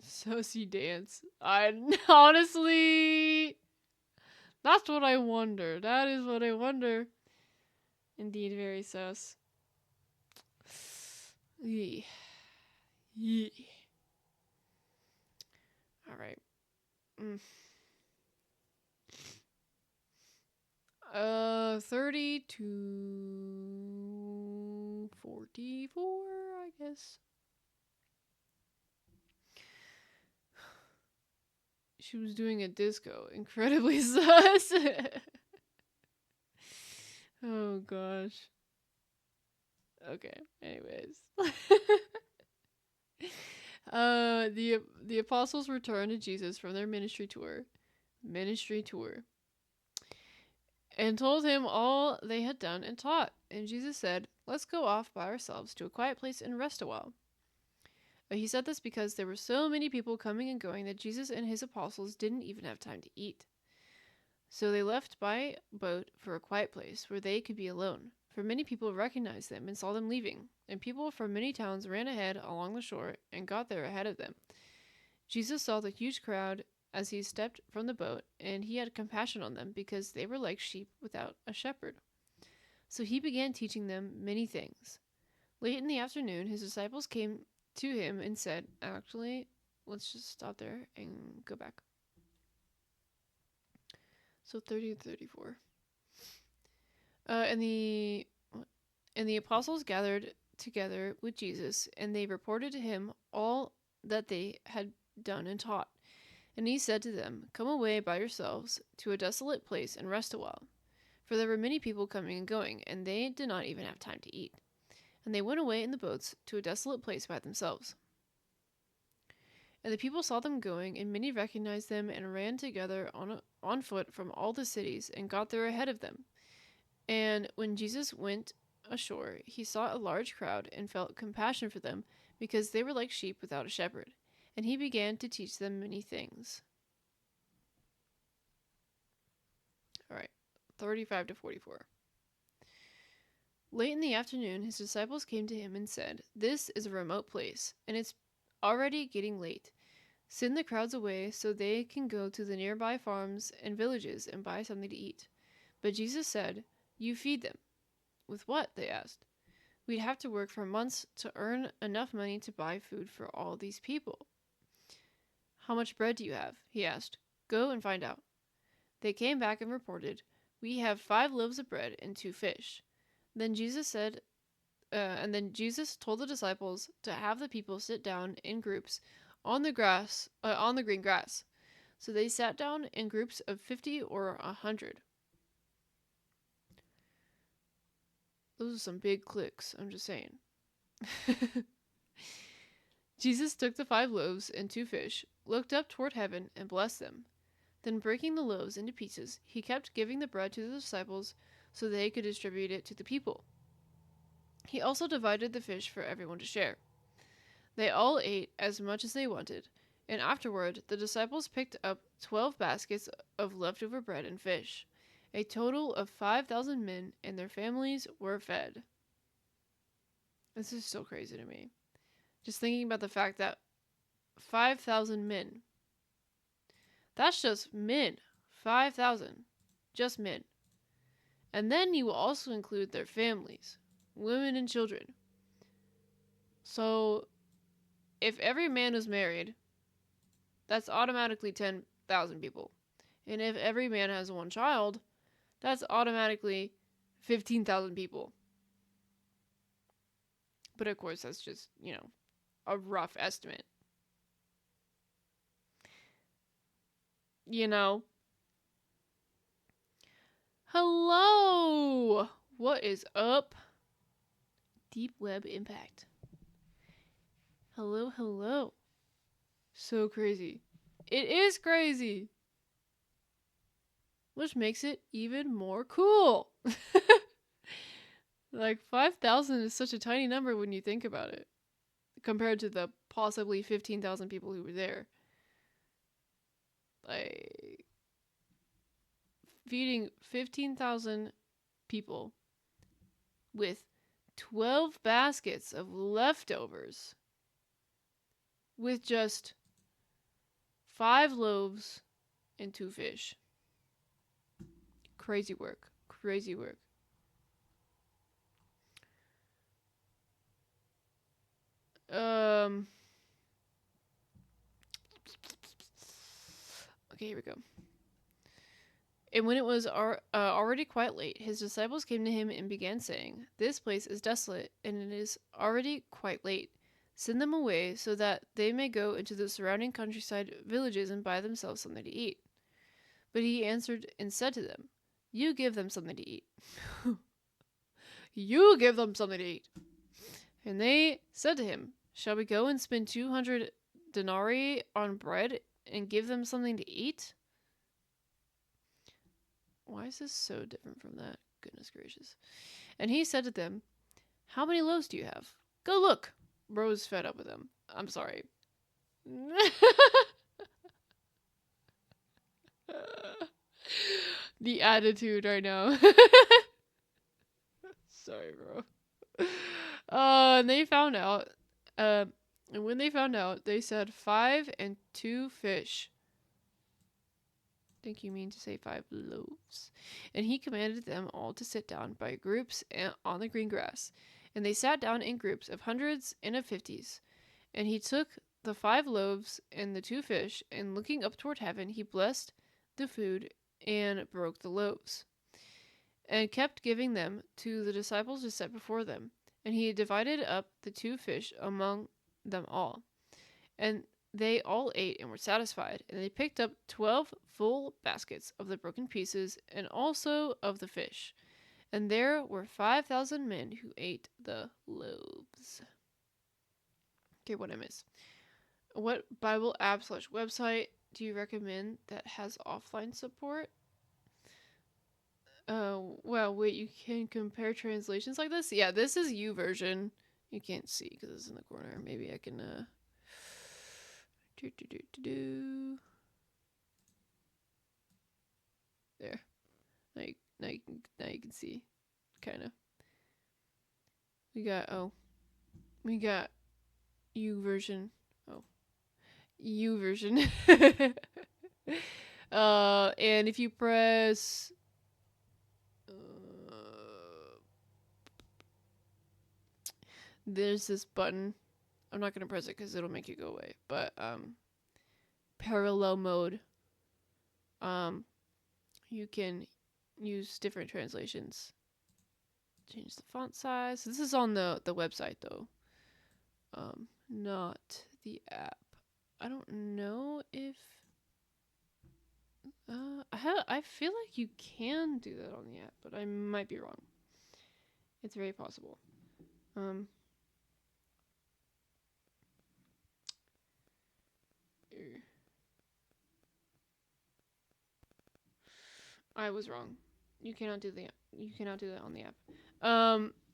Sussy dance. Honestly, that's what I wonder. That is what I wonder. Indeed, very sus. Yee. Alright. 30 to 44, I guess. She was doing a disco. Incredibly sus. Oh gosh. Okay, anyways. The apostles returned to Jesus from their ministry tour, and told him all they had done and taught. And Jesus said, let's go off by ourselves to a quiet place and rest a while. But he said this because there were so many people coming and going that Jesus and his apostles didn't even have time to eat. So they left by boat for a quiet place where they could be alone. For many people recognized them and saw them leaving, and people from many towns ran ahead along the shore and got there ahead of them. Jesus saw the huge crowd as he stepped from the boat, and he had compassion on them because they were like sheep without a shepherd. So he began teaching them many things. Late in the afternoon, his disciples came to him and said, actually, let's just stop there and go back. So 30 to 34. And the apostles gathered together with Jesus, and they reported to him all that they had done and taught. And he said to them, come away by yourselves to a desolate place and rest a while. For there were many people coming and going, and they did not even have time to eat. And they went away in the boats to a desolate place by themselves. And the people saw them going, and many recognized them and ran together on foot from all the cities and got there ahead of them. And when Jesus went ashore, he saw a large crowd and felt compassion for them because they were like sheep without a shepherd. and he began to teach them many things. All right, 35 to 44. Late in the afternoon, his disciples came to him and said, "This is a remote place, and it's already getting late. Send the crowds away so they can go to the nearby farms and villages and buy something to eat." But Jesus said, "You feed them." "With what?" they asked. "We'd have to work for months to earn enough money to buy food for all these people." "How much bread do you have?" he asked. "Go and find out." They came back and reported, "We have 5 loaves of bread and 2 fish." Then Jesus told the disciples to have the people sit down in groups on the green grass. So they sat down in groups of 50 or 100. Those are some big clicks, I'm just saying. Jesus took the 5 loaves and 2 fish, looked up toward heaven, and blessed them. Then breaking the loaves into pieces, he kept giving the bread to the disciples so they could distribute it to the people. He also divided the fish for everyone to share. They all ate as much as they wanted, and afterward the disciples picked up 12 baskets of leftover bread and fish. A total of 5,000 men and their families were fed. This is so crazy to me. Just thinking about the fact that 5,000 men. That's just men. 5,000. Just men. And then you will also include their families, women and children. So, if every man is married, that's automatically 10,000 people. And if every man has 1 child, that's automatically 15,000 people. But of course, that's just, a rough estimate. Hello! What is up? Deep Web Impact. Hello, hello. So crazy. It is crazy. Which makes it even more cool. Like 5,000 is such a tiny number when you think about it, compared to the possibly 15,000 people who were there. Like, feeding 15,000 people with 12 baskets of leftovers with just 5 loaves and 2 fish. Crazy work. Crazy work. Okay, here we go. And when it was already quite late, his disciples came to him and began saying, "This place is desolate, and it is already quite late. Send them away so that they may go into the surrounding countryside villages and buy themselves something to eat." But he answered and said to them, "You give them something to eat." You give them something to eat. And they said to him, "Shall we go and spend 200 denarii on bread and give them something to eat?" Why is this so different from that? Goodness gracious. And he said to them, "How many loaves do you have? Go look." Bro is fed up with him. I'm sorry. The attitude right now. Sorry, bro. And they found out. And when they found out, they said 5 and 2 fish. I think you mean to say 5 loaves. And he commanded them all to sit down by groups on the green grass. And they sat down in groups of hundreds and of 50s. And he took the 5 loaves and the 2 fish, and looking up toward heaven, he blessed the food and broke the loaves, and kept giving them to the disciples to set before them. And he divided up the 2 fish among them all. And they all ate and were satisfied, and they picked up 12 full baskets of the broken pieces, and also of the fish. And there were 5,000 men who ate the loaves. Okay, what I miss? What Bible app/website do you recommend that has offline support? Well, wait, you can compare translations like this? Yeah, this is YouVersion. You can't see because it's in the corner. Maybe I can There. Now you can see, kind of. We got U version. Oh, U version. And if you press, there's this button. I'm not gonna press it because it'll make it go away. But parallel mode. You can use different translations. Change the font size. So this is on the website though. Not the app. I don't know if I feel like you can do that on the app, but I might be wrong. It's very possible. I was wrong. You cannot do that on the app.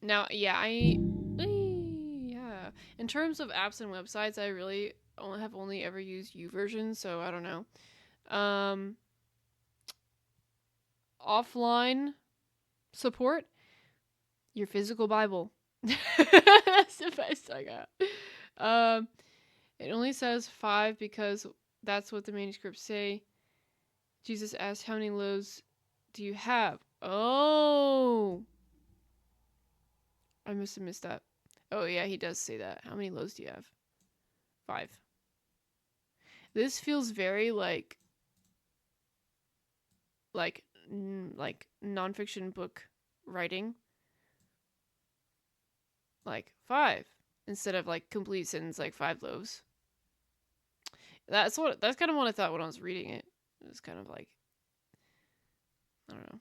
Now, yeah, yeah. In terms of apps and websites, I really only ever used YouVersion, so I don't know. Offline support, your physical Bible. That's the best I got. It only says 5 because that's what the manuscripts say. Jesus asked, "How many loaves do you have?" Oh, I must have missed that. Oh yeah, he does say that. How many loaves do you have? 5. This feels very like nonfiction book writing. Like 5 instead of like complete sentence like 5 loaves. That's kind of what I thought when I was reading it. It was kind of like, I don't know.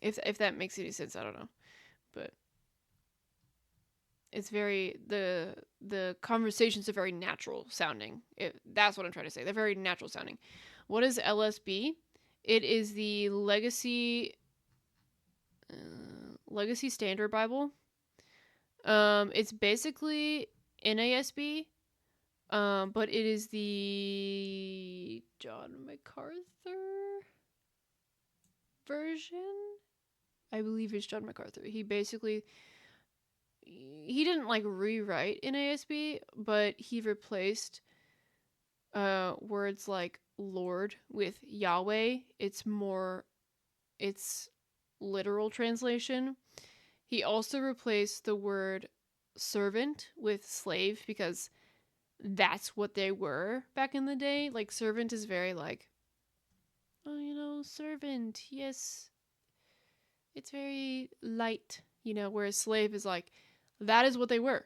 If that makes any sense, I don't know. But it's very the conversations are very natural sounding. That's what I'm trying to say. They're very natural sounding. What is LSB? It is the Legacy Standard Bible. It's basically NASB, but it is the John MacArthur version. I believe it's John MacArthur. He didn't like rewrite NASB, but he replaced words like Lord with Yahweh. It's literal translation. He also replaced the word servant with slave because that's what they were back in the day. Like servant is very like, oh, servant, yes. It's very light, whereas slave is like, that is what they were.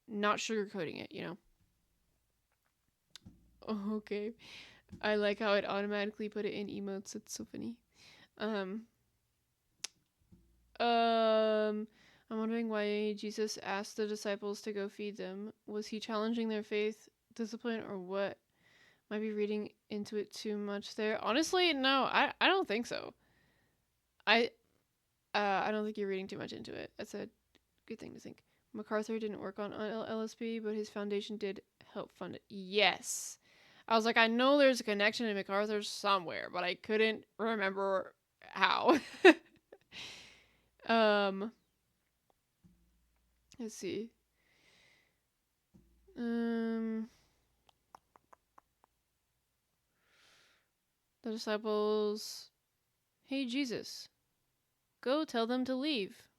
Not sugarcoating it, Oh, okay. I like how it automatically put it in emotes. It's so funny. I'm wondering why Jesus asked the disciples to go feed them. Was he challenging their faith, discipline, or what? Might be reading into it too much there. Honestly, no, I don't think so. I don't think you're reading too much into it. That's a good thing to think. MacArthur didn't work on LSP, but his foundation did help fund it. Yes. I was like, I know there's a connection to MacArthur somewhere, but I couldn't remember how. Let's see. The disciples, "Hey Jesus, go tell them to leave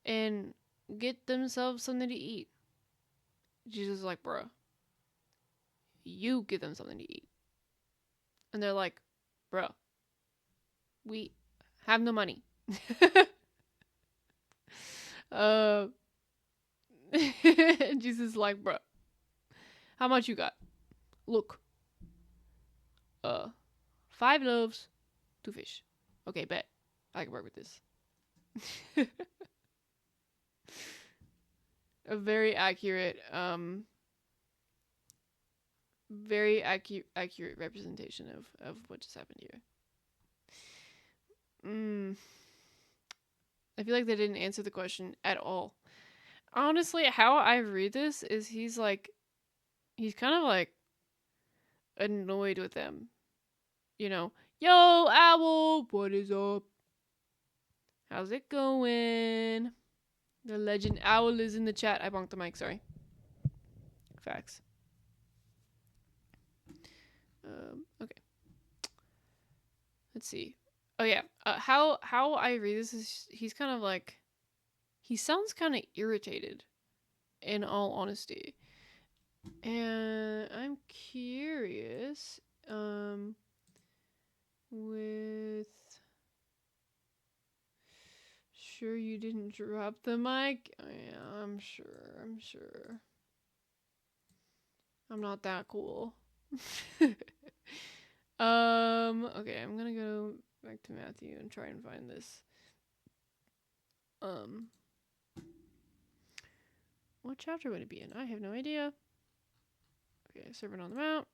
and get themselves something to eat." Jesus is like, "Bruh, you give them something to eat." And they're like, "Bruh, we have no money." Jesus is like, "Bruh, how much you got? Look, 5 loaves, 2 fish. Okay, bet. I can work with this." A very accurate representation of what just happened here. I feel like they didn't answer the question at all. Honestly, how I read this is he's kind of like annoyed with them. You know, yo, Owl, what is up? How's it going? The legend Owl is in the chat. I bonked the mic, sorry. Facts. Okay. Let's see. Oh yeah. How I read this is he's kind of like he sounds kind of irritated in all honesty. And I'm curious with sure you didn't drop the mic? Oh, yeah, I'm sure. I'm not that cool. Okay, I'm gonna go back to Matthew and try and find this. What chapter would it be in? I have no idea. Okay, Servant on the Mount.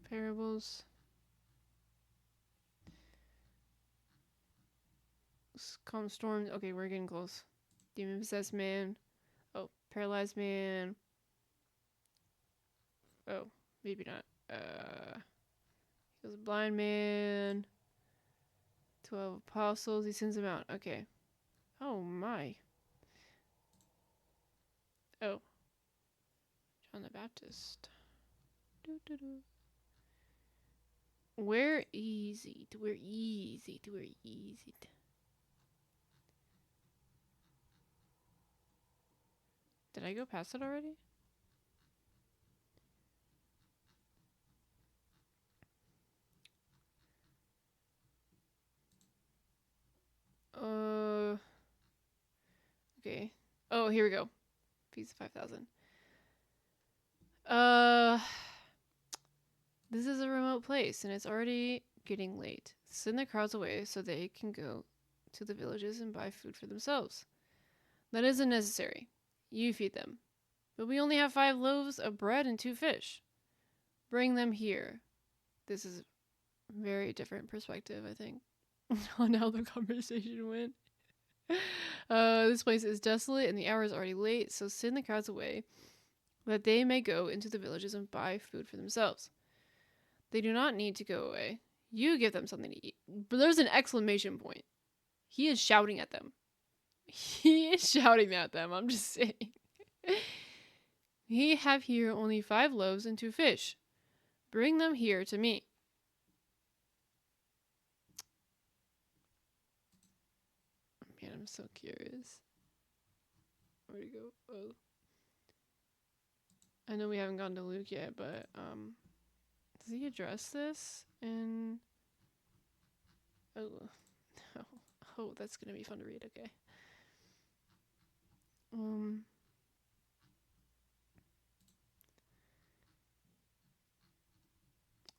Parables. Calm storms. Okay, we're getting close. Demon possessed man. Oh, paralyzed man. Oh, maybe not. He was a blind man. 12 apostles. He sends them out. Okay. Oh my. Oh. John the Baptist. Doo-doo-doo. Where easy. We're easy. We're easy. Did I go past it already? Okay. Oh, here we go. Feast of 5,000. This is a remote place, and it's already getting late. Send the crowds away so they can go to the villages and buy food for themselves. That isn't necessary. You feed them. But we only have 5 loaves of bread and 2 fish. Bring them here. This is a very different perspective, I think, on how the conversation went. This place is desolate and the hour is already late, so send the crowds away that they may go into the villages and buy food for themselves. They do not need to go away. You give them something to eat. But there's an exclamation point. He is shouting at them. He is shouting at them, I'm just saying. We have here only 5 loaves and 2 fish. Bring them here to me. Man, I'm so curious. Where'd he go? Oh. I know we haven't gone to Luke yet, but does he address this in oh no. Oh, that's gonna be fun to read, okay.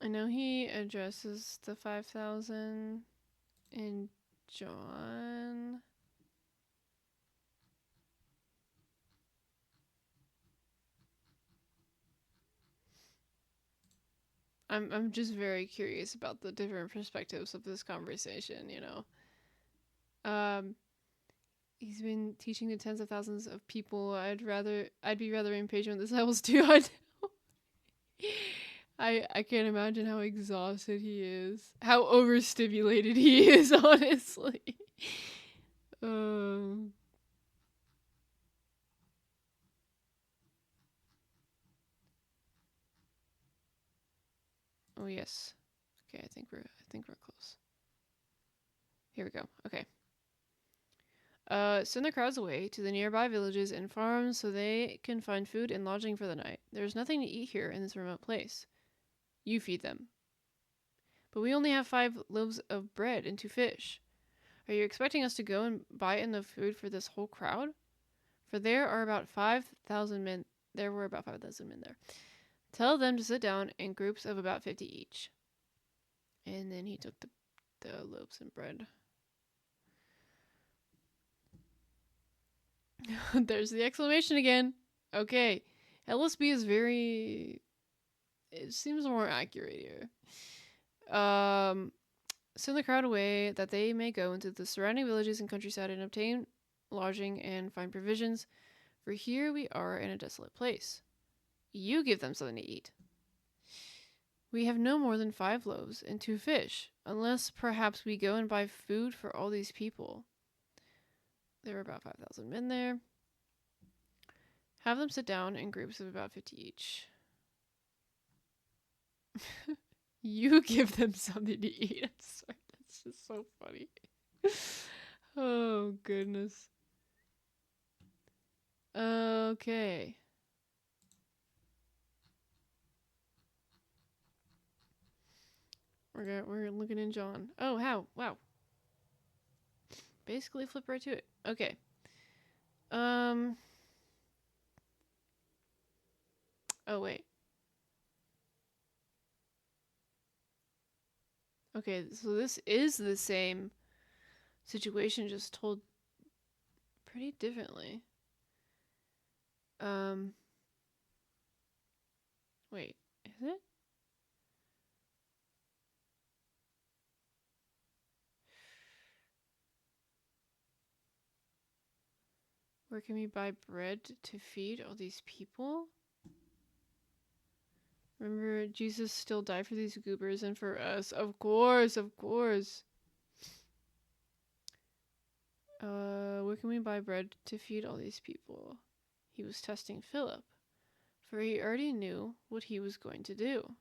I know he addresses the 5,000 in John. I'm just very curious about the different perspectives of this conversation, you know. He's been teaching to tens of thousands of people. I'd be rather impatient with disciples too. I can't imagine how exhausted he is. How overstimulated he is, honestly. Oh yes. Okay, I think we're close. Here we go. Okay. Send the crowds away to the nearby villages and farms so they can find food and lodging for the night. There's nothing to eat here in this remote place. You feed them. But we only have 5 loaves of bread and 2 fish. Are you expecting us to go and buy enough food for this whole crowd? For there were about 5,000 men there. Tell them to sit down in groups of about 50 each. And then he took the loaves and bread. There's the exclamation again. Okay. LSB is very. It seems more accurate here. Send the crowd away that they may go into the surrounding villages and countryside and obtain lodging and find provisions, for here we are in a desolate place. You give them something to eat. We have no more than 5 loaves and 2 fish, unless perhaps we go and buy food for all these people. There were about 5,000 men there. Have them sit down in groups of about 50 each. You give them something to eat. I'm sorry, that's just so funny. Oh, goodness. Okay. We're looking in John. Oh, how? Wow. Basically flip right to it. Okay. Oh, wait. Okay, so this is the same situation, just told pretty differently. Wait, is it? Where can we buy bread to feed all these people? Remember, Jesus still died for these goobers and for us. Of course, of course. Where can we buy bread to feed all these people? He was testing Philip, for he already knew what he was going to do.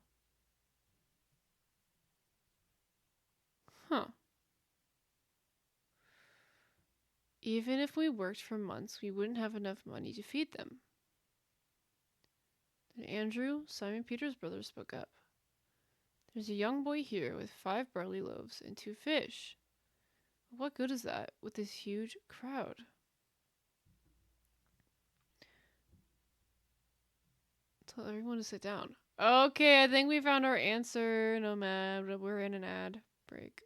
Huh. Even if we worked for months, we wouldn't have enough money to feed them. Then Andrew, Simon Peter's brother, spoke up. There's a young boy here with 5 barley loaves and 2 fish. What good is that with this huge crowd? Tell everyone to sit down. Okay, I think we found our answer. No matter, we're in an ad break.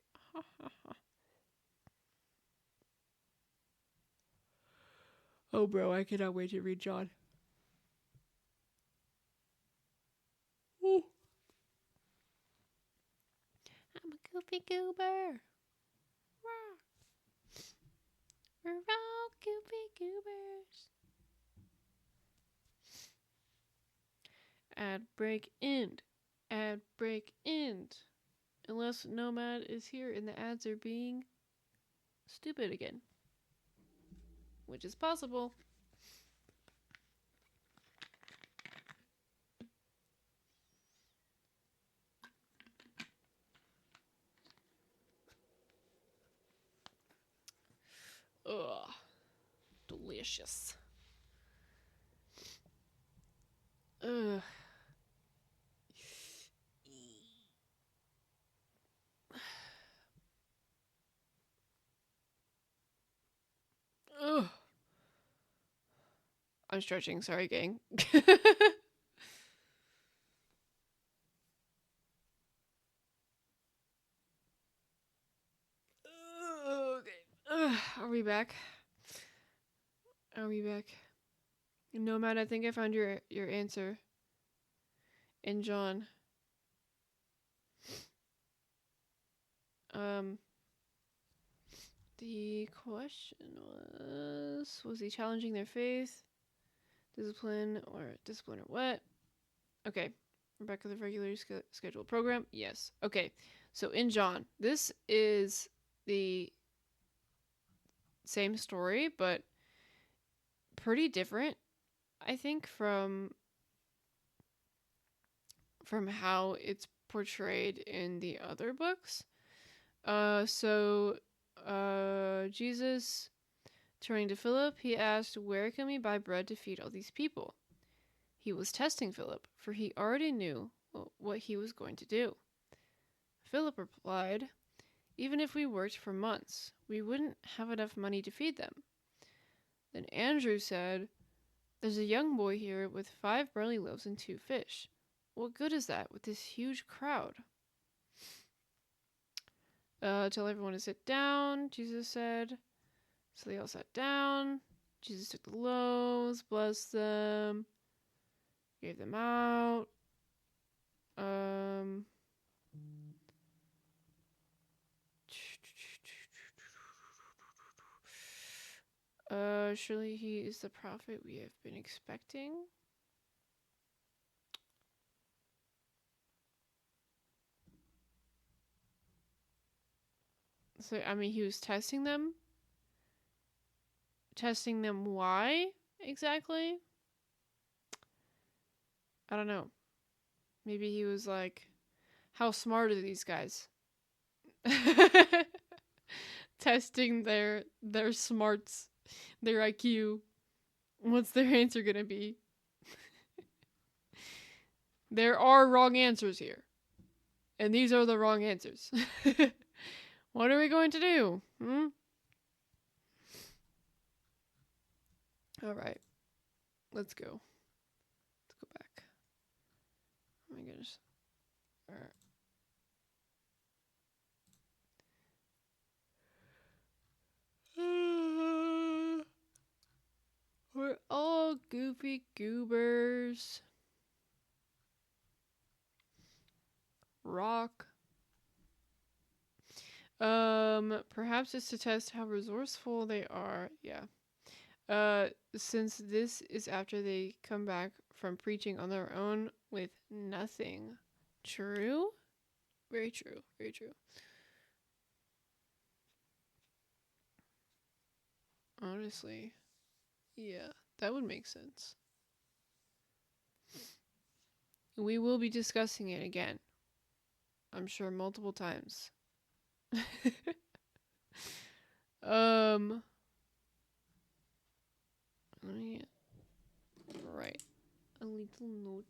Oh, bro, I cannot wait to read John. Ooh. I'm a goofy goober. We're all goofy goobers. Ad break end. Ad break end. Unless Nomad is here and the ads are being stupid again. Which is possible. Ugh. Delicious. Ugh. Ugh. I'm stretching, sorry, gang. Okay. Are we back? Are we back? Nomad, I think I found your answer. In John. The question was he challenging their faith? Discipline or what? Okay. We're back to the regularly scheduled program. Yes. Okay. So in John, this is the same story, but pretty different, I think, from how it's portrayed in the other books. Jesus, turning to Philip, he asked, "Where can we buy bread to feed all these people?" He was testing Philip, for he already knew what he was going to do. Philip replied, "Even if we worked for months, we wouldn't have enough money to feed them." Then Andrew said, "There's a young boy here with 5 barley loaves and 2 fish. What good is that with this huge crowd?" Tell everyone to sit down, Jesus said. So they all sat down. Jesus took the loaves, blessed them, gave them out. Surely he is the prophet we have been expecting. So, I mean, he was testing them. Testing them why exactly? I don't know. Maybe he was like, how smart are these guys? Testing their smarts, their IQ. What's their answer gonna be? There are wrong answers here. And these are the wrong answers. What are we going to do? Alright. Let's go. Let's go back. Oh my goodness. Alright. We're all goofy goobers. Rock. Perhaps it's to test how resourceful they are. Yeah. Since this is after they come back from preaching on their own with nothing. True? Very true. Very true. Honestly. Yeah, that would make sense. We will be discussing it again. I'm sure multiple times. Let me write a little note.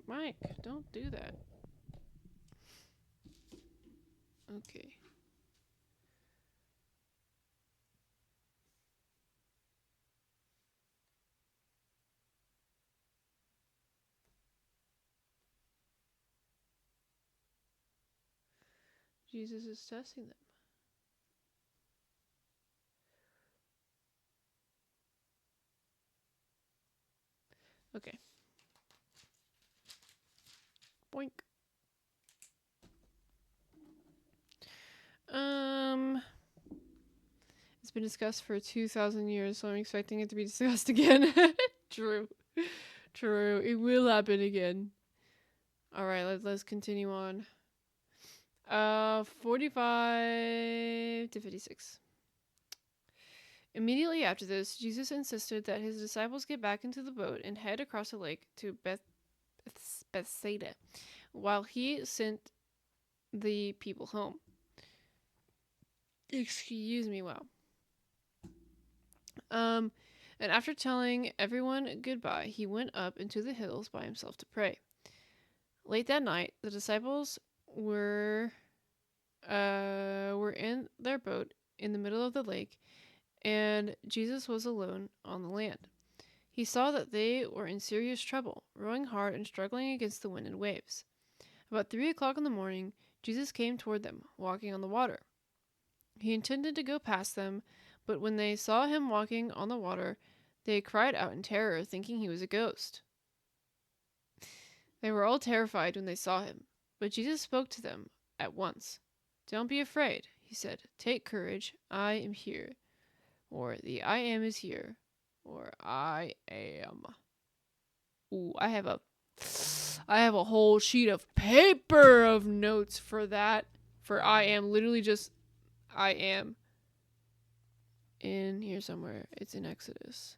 Mike, don't do that. Okay. Jesus is testing them. Okay. Boink. It's been discussed for 2,000 years, so I'm expecting it to be discussed again. True. True. It will happen again. Alright, let's continue on. 45 to 56. Immediately after this, Jesus insisted that his disciples get back into the boat and head across the lake to Bethsaida, while he sent the people home. Excuse me, wow. And after telling everyone goodbye, he went up into the hills by himself to pray. Late that night, the disciples were in their boat in the middle of the lake, and Jesus was alone on the land. He saw that they were in serious trouble, rowing hard and struggling against the wind and waves. About 3 o'clock in the morning, Jesus came toward them, walking on the water. He intended to go past them, but when they saw him walking on the water, they cried out in terror, thinking he was a ghost. They were all terrified when they saw him, but Jesus spoke to them at once. "Don't be afraid," he said. "Take courage, I am here." Or the "I am" is here. Or "I am." Ooh, I have a whole sheet of paper of notes for that. For "I am," literally just "I am." In here somewhere. It's in Exodus.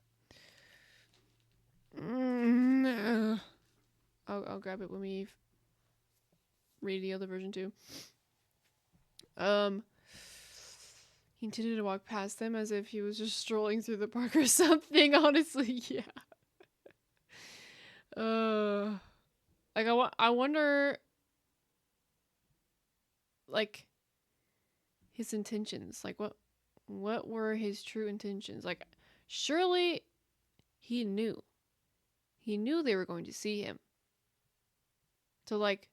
I'll grab it when we read the other version too. He intended to walk past them as if he was just strolling through the park or something. Honestly, yeah. Like I wonder, like, his intentions. Like, what were his true intentions? Like, surely he knew. He knew they were going to see him. So, like,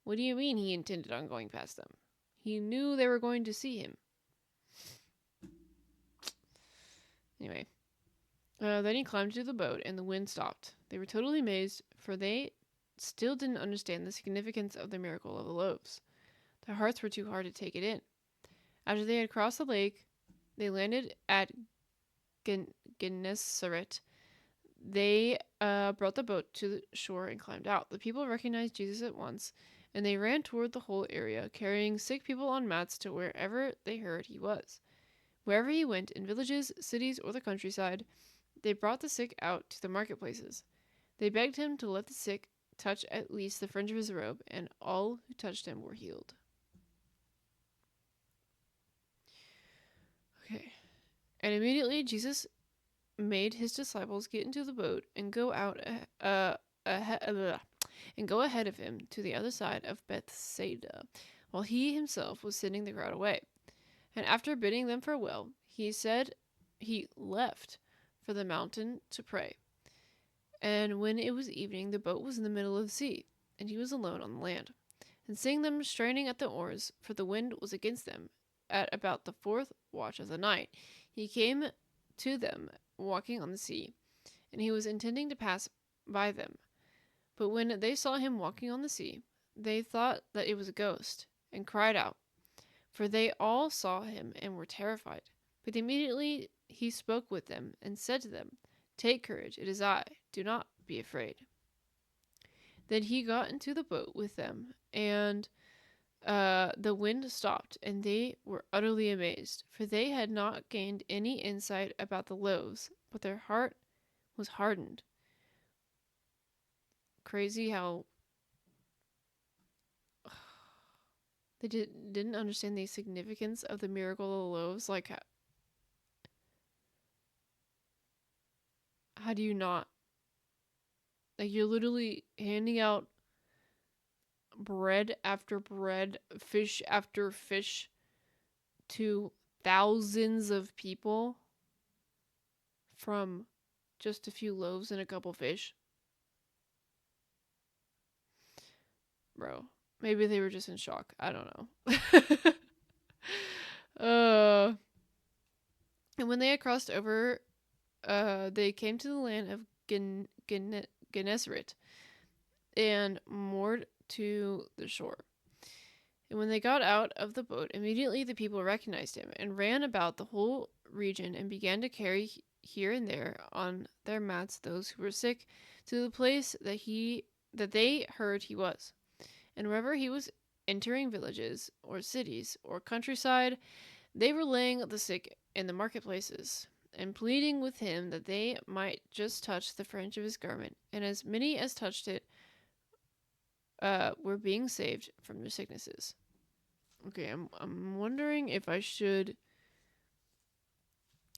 what do you mean he intended on going past them? He knew they were going to see him. Anyway, then he climbed into the boat and the wind stopped. They were totally amazed, for they still didn't understand the significance of the miracle of the loaves. Their hearts were too hard to take it in. After they had crossed the lake, they landed at Gennesaret. They brought the boat to the shore and climbed out. The people recognized Jesus at once, and they ran toward the whole area, carrying sick people on mats to wherever they heard he was. Wherever he went, in villages, cities, or the countryside, they brought the sick out to the marketplaces. They begged him to let the sick touch at least the fringe of his robe, and all who touched him were healed. Okay. And immediately Jesus made his disciples get into the boat and go ahead of him to the other side of Bethsaida, while he himself was sending the crowd away. And after bidding them farewell, he said he left for the mountain to pray. And when it was evening, the boat was in the middle of the sea, and he was alone on the land. And seeing them straining at the oars, for the wind was against them, at about the 4th watch of the night, he came to them walking on the sea, and he was intending to pass by them. But when they saw him walking on the sea, they thought that it was a ghost, and cried out, for they all saw him and were terrified. But immediately he spoke with them and said to them, "Take courage, it is I, do not be afraid." Then he got into the boat with them, and the wind stopped, and they were utterly amazed, for they had not gained any insight about the loaves, but their heart was hardened. Crazy how they didn't understand the significance of the miracle of the loaves. Like, how do you not? Like, you're literally handing out bread after bread, fish after fish to thousands of people from just a few loaves and a couple fish. Bro, maybe they were just in shock. I don't know. And when they had crossed over, they came to the land of Gennesaret and moored to the shore. And when they got out of the boat, immediately the people recognized him and ran about the whole region and began to carry here and there on their mats those who were sick to the place that they heard he was. And wherever he was entering villages or cities or countryside, they were laying the sick in the marketplaces and pleading with him that they might just touch the fringe of his garment. And as many as touched it were being saved from their sicknesses. Okay, I'm wondering if I should,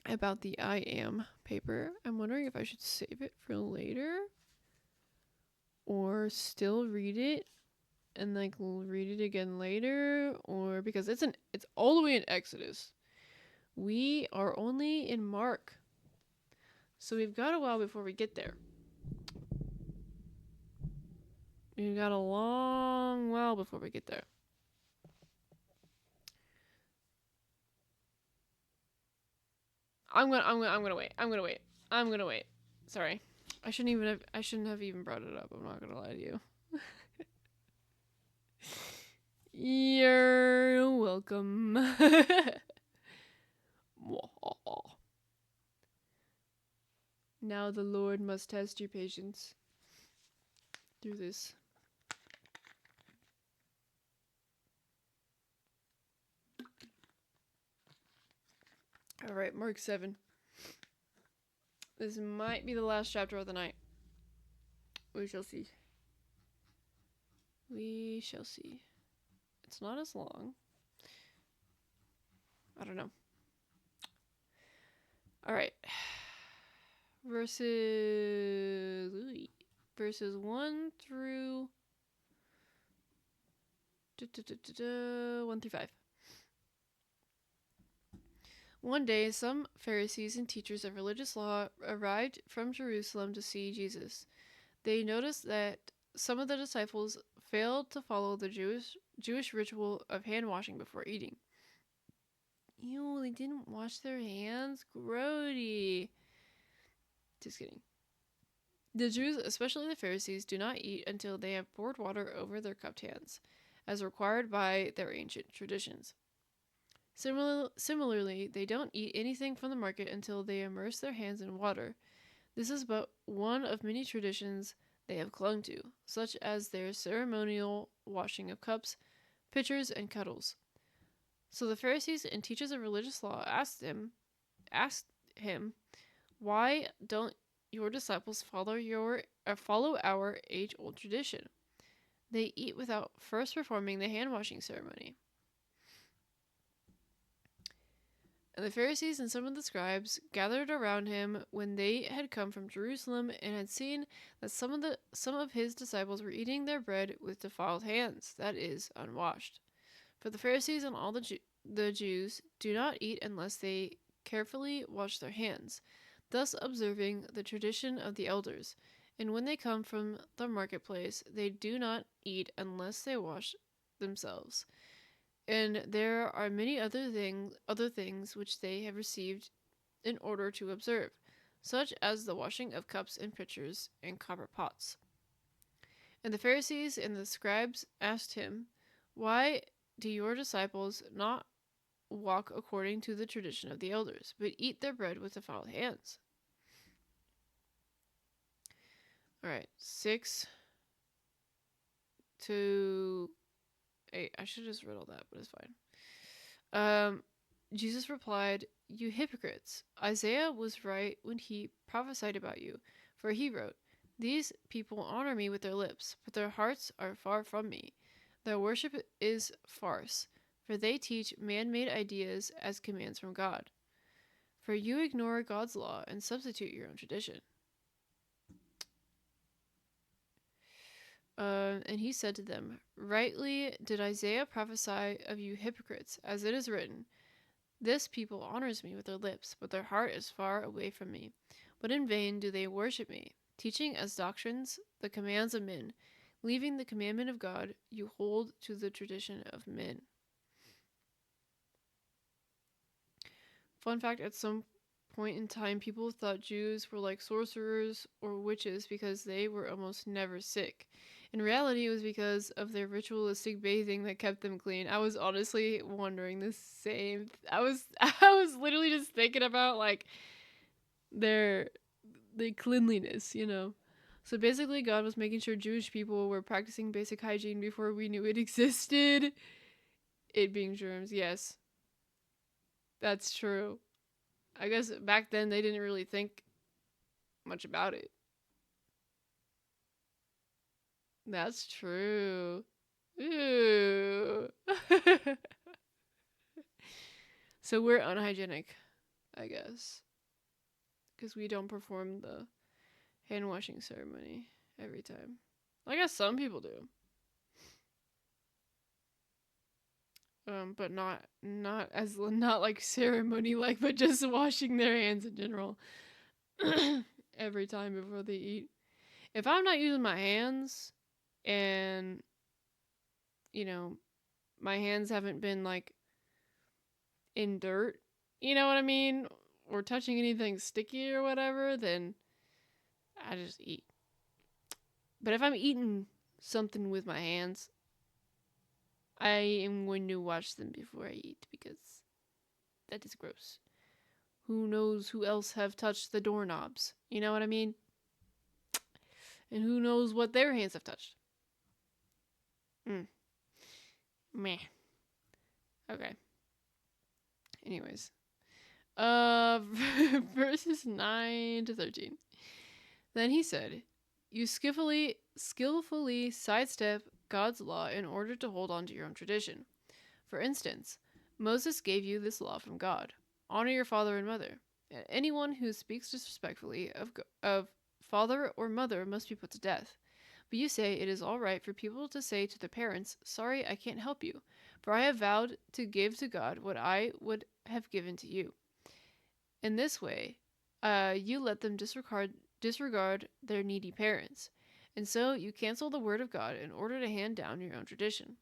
about the I am paper, I'm wondering if I should save it for later or still read it and like read it again later, or because it's all the way in Exodus. We are only in Mark, so we've got a while before we get there. We've got a long while before we get there. I'm gonna wait. Sorry. I shouldn't have even brought it up. I'm not gonna lie to you. You're welcome. Now the Lord must test your patience through this. Alright, Mark 7. This might be the last chapter of the night. We shall see. We shall see. It's not as long. I don't know. Alright. Verses 1 through 1 through 5. One day, some Pharisees and teachers of religious law arrived from Jerusalem to see Jesus. They noticed that some of the disciples failed to follow the Jewish ritual of hand washing before eating. Ew, they didn't wash their hands? Grody. Just kidding. The Jews, especially the Pharisees, do not eat until they have poured water over their cupped hands, as required by their ancient traditions. Similarly, they don't eat anything from the market until they immerse their hands in water. This is but one of many traditions they have clung to, such as their ceremonial washing of cups, pitchers, and kettles. So the Pharisees and teachers of religious law asked him, "Why don't your disciples follow our age-old tradition? They eat without first performing the hand-washing ceremony." And the Pharisees and some of the scribes gathered around him when they had come from Jerusalem and had seen that some of his disciples were eating their bread with defiled hands, that is, unwashed. For the Pharisees and all the Jews do not eat unless they carefully wash their hands, thus observing the tradition of the elders. And when they come from the marketplace, they do not eat unless they wash themselves. And there are many other things which they have received in order to observe, such as the washing of cups and pitchers and copper pots. And the Pharisees and the scribes asked him, "Why do your disciples not walk according to the tradition of the elders, but eat their bread with defiled hands?" All right, 6 to 8. I should have just read all that, but it's fine. Jesus replied, "You hypocrites! Isaiah was right when he prophesied about you, for he wrote, 'These people honor me with their lips, but their hearts are far from me. Their worship is farce, for they teach man-made ideas as commands from God. For you ignore God's law and substitute your own tradition.'" And he said to them, "Rightly did Isaiah prophesy of you hypocrites, as it is written, 'This people honors me with their lips, but their heart is far away from me. But in vain do they worship me, teaching as doctrines the commands of men. Leaving the commandment of God, you hold to the tradition of men.'" Fun fact, at some point in time, people thought Jews were like sorcerers or witches because they were almost never sick. In reality, it was because of their ritualistic bathing that kept them clean. I was honestly wondering the same. I was literally just thinking about like their cleanliness, you know. So basically, God was making sure Jewish people were practicing basic hygiene before we knew it existed. It being germs, yes, that's true. I guess back then they didn't really think much about it. That's true. Ooh. So we're unhygienic, I guess, because we don't perform the hand washing ceremony every time. I guess some people do. But not like ceremony like, but just washing their hands in general every time before they eat. If I'm not using my hands and you know, my hands haven't been like in dirt, you know what I mean? Or touching anything sticky or whatever, then I just eat. But if I'm eating something with my hands, I am going to wash them before I eat because that is gross. Who knows who else have touched the doorknobs? You know what I mean? And who knows what their hands have touched? Meh. Okay. Anyways. Verses 9 to 13. Then he said, "You skillfully sidestep God's law in order to hold on to your own tradition. For instance, Moses gave you this law from God: honor your father and mother. And anyone who speaks disrespectfully of father or mother must be put to death. But you say it is all right for people to say to their parents, 'Sorry, I can't help you, for I have vowed to give to God what I would have given to you.' In this way, you let them disregard their needy parents. And so you cancel the word of God in order to hand down your own tradition.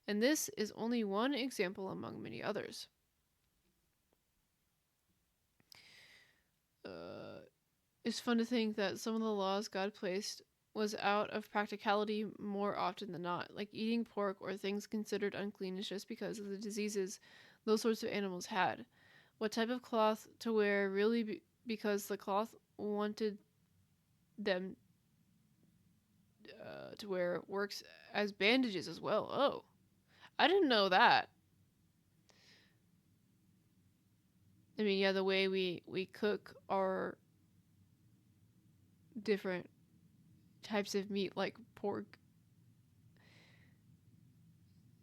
And this is only one example among many others. It's fun to think that some of the laws God placed was out of practicality more often than not, like eating pork or things considered unclean is just because of the diseases those sorts of animals had. What type of cloth to wear really because the cloth wanted them to wear works as bandages as well. Oh, I didn't know that. I mean, yeah, the way we cook our different types of meat, like pork,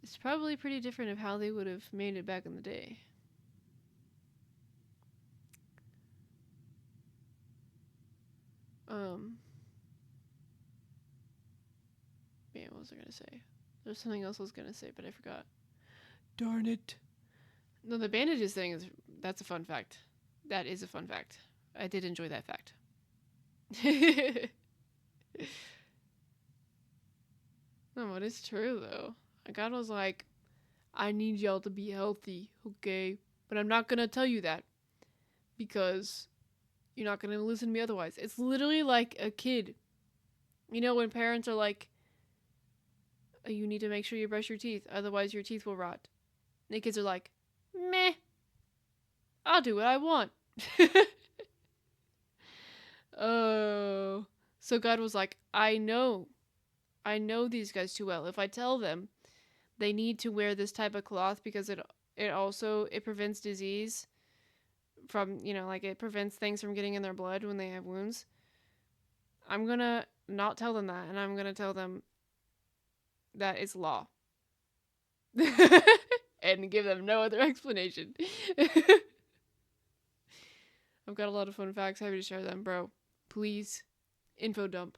it's probably pretty different of how they would have made it back in the day. Man, what was I gonna say? There's something else I was gonna say, but I forgot. Darn it. No, the bandages thing that's a fun fact. That is a fun fact. I did enjoy that fact. No, but it's true though. God was like, I need y'all to be healthy, okay? But I'm not gonna tell you that because you're not gonna listen to me otherwise. It's literally like a kid. You know, when parents are like, you need to make sure you brush your teeth, otherwise your teeth will rot. And the kids are like, meh, I'll do what I want. Oh. So God was like, I know these guys too well. If I tell them they need to wear this type of cloth because it prevents disease from, like it prevents things from getting in their blood when they have wounds. I'm gonna not tell them that, and I'm gonna tell them that it's law. And give them no other explanation. I've got a lot of fun facts. Happy to share them, bro. Please. Info dump.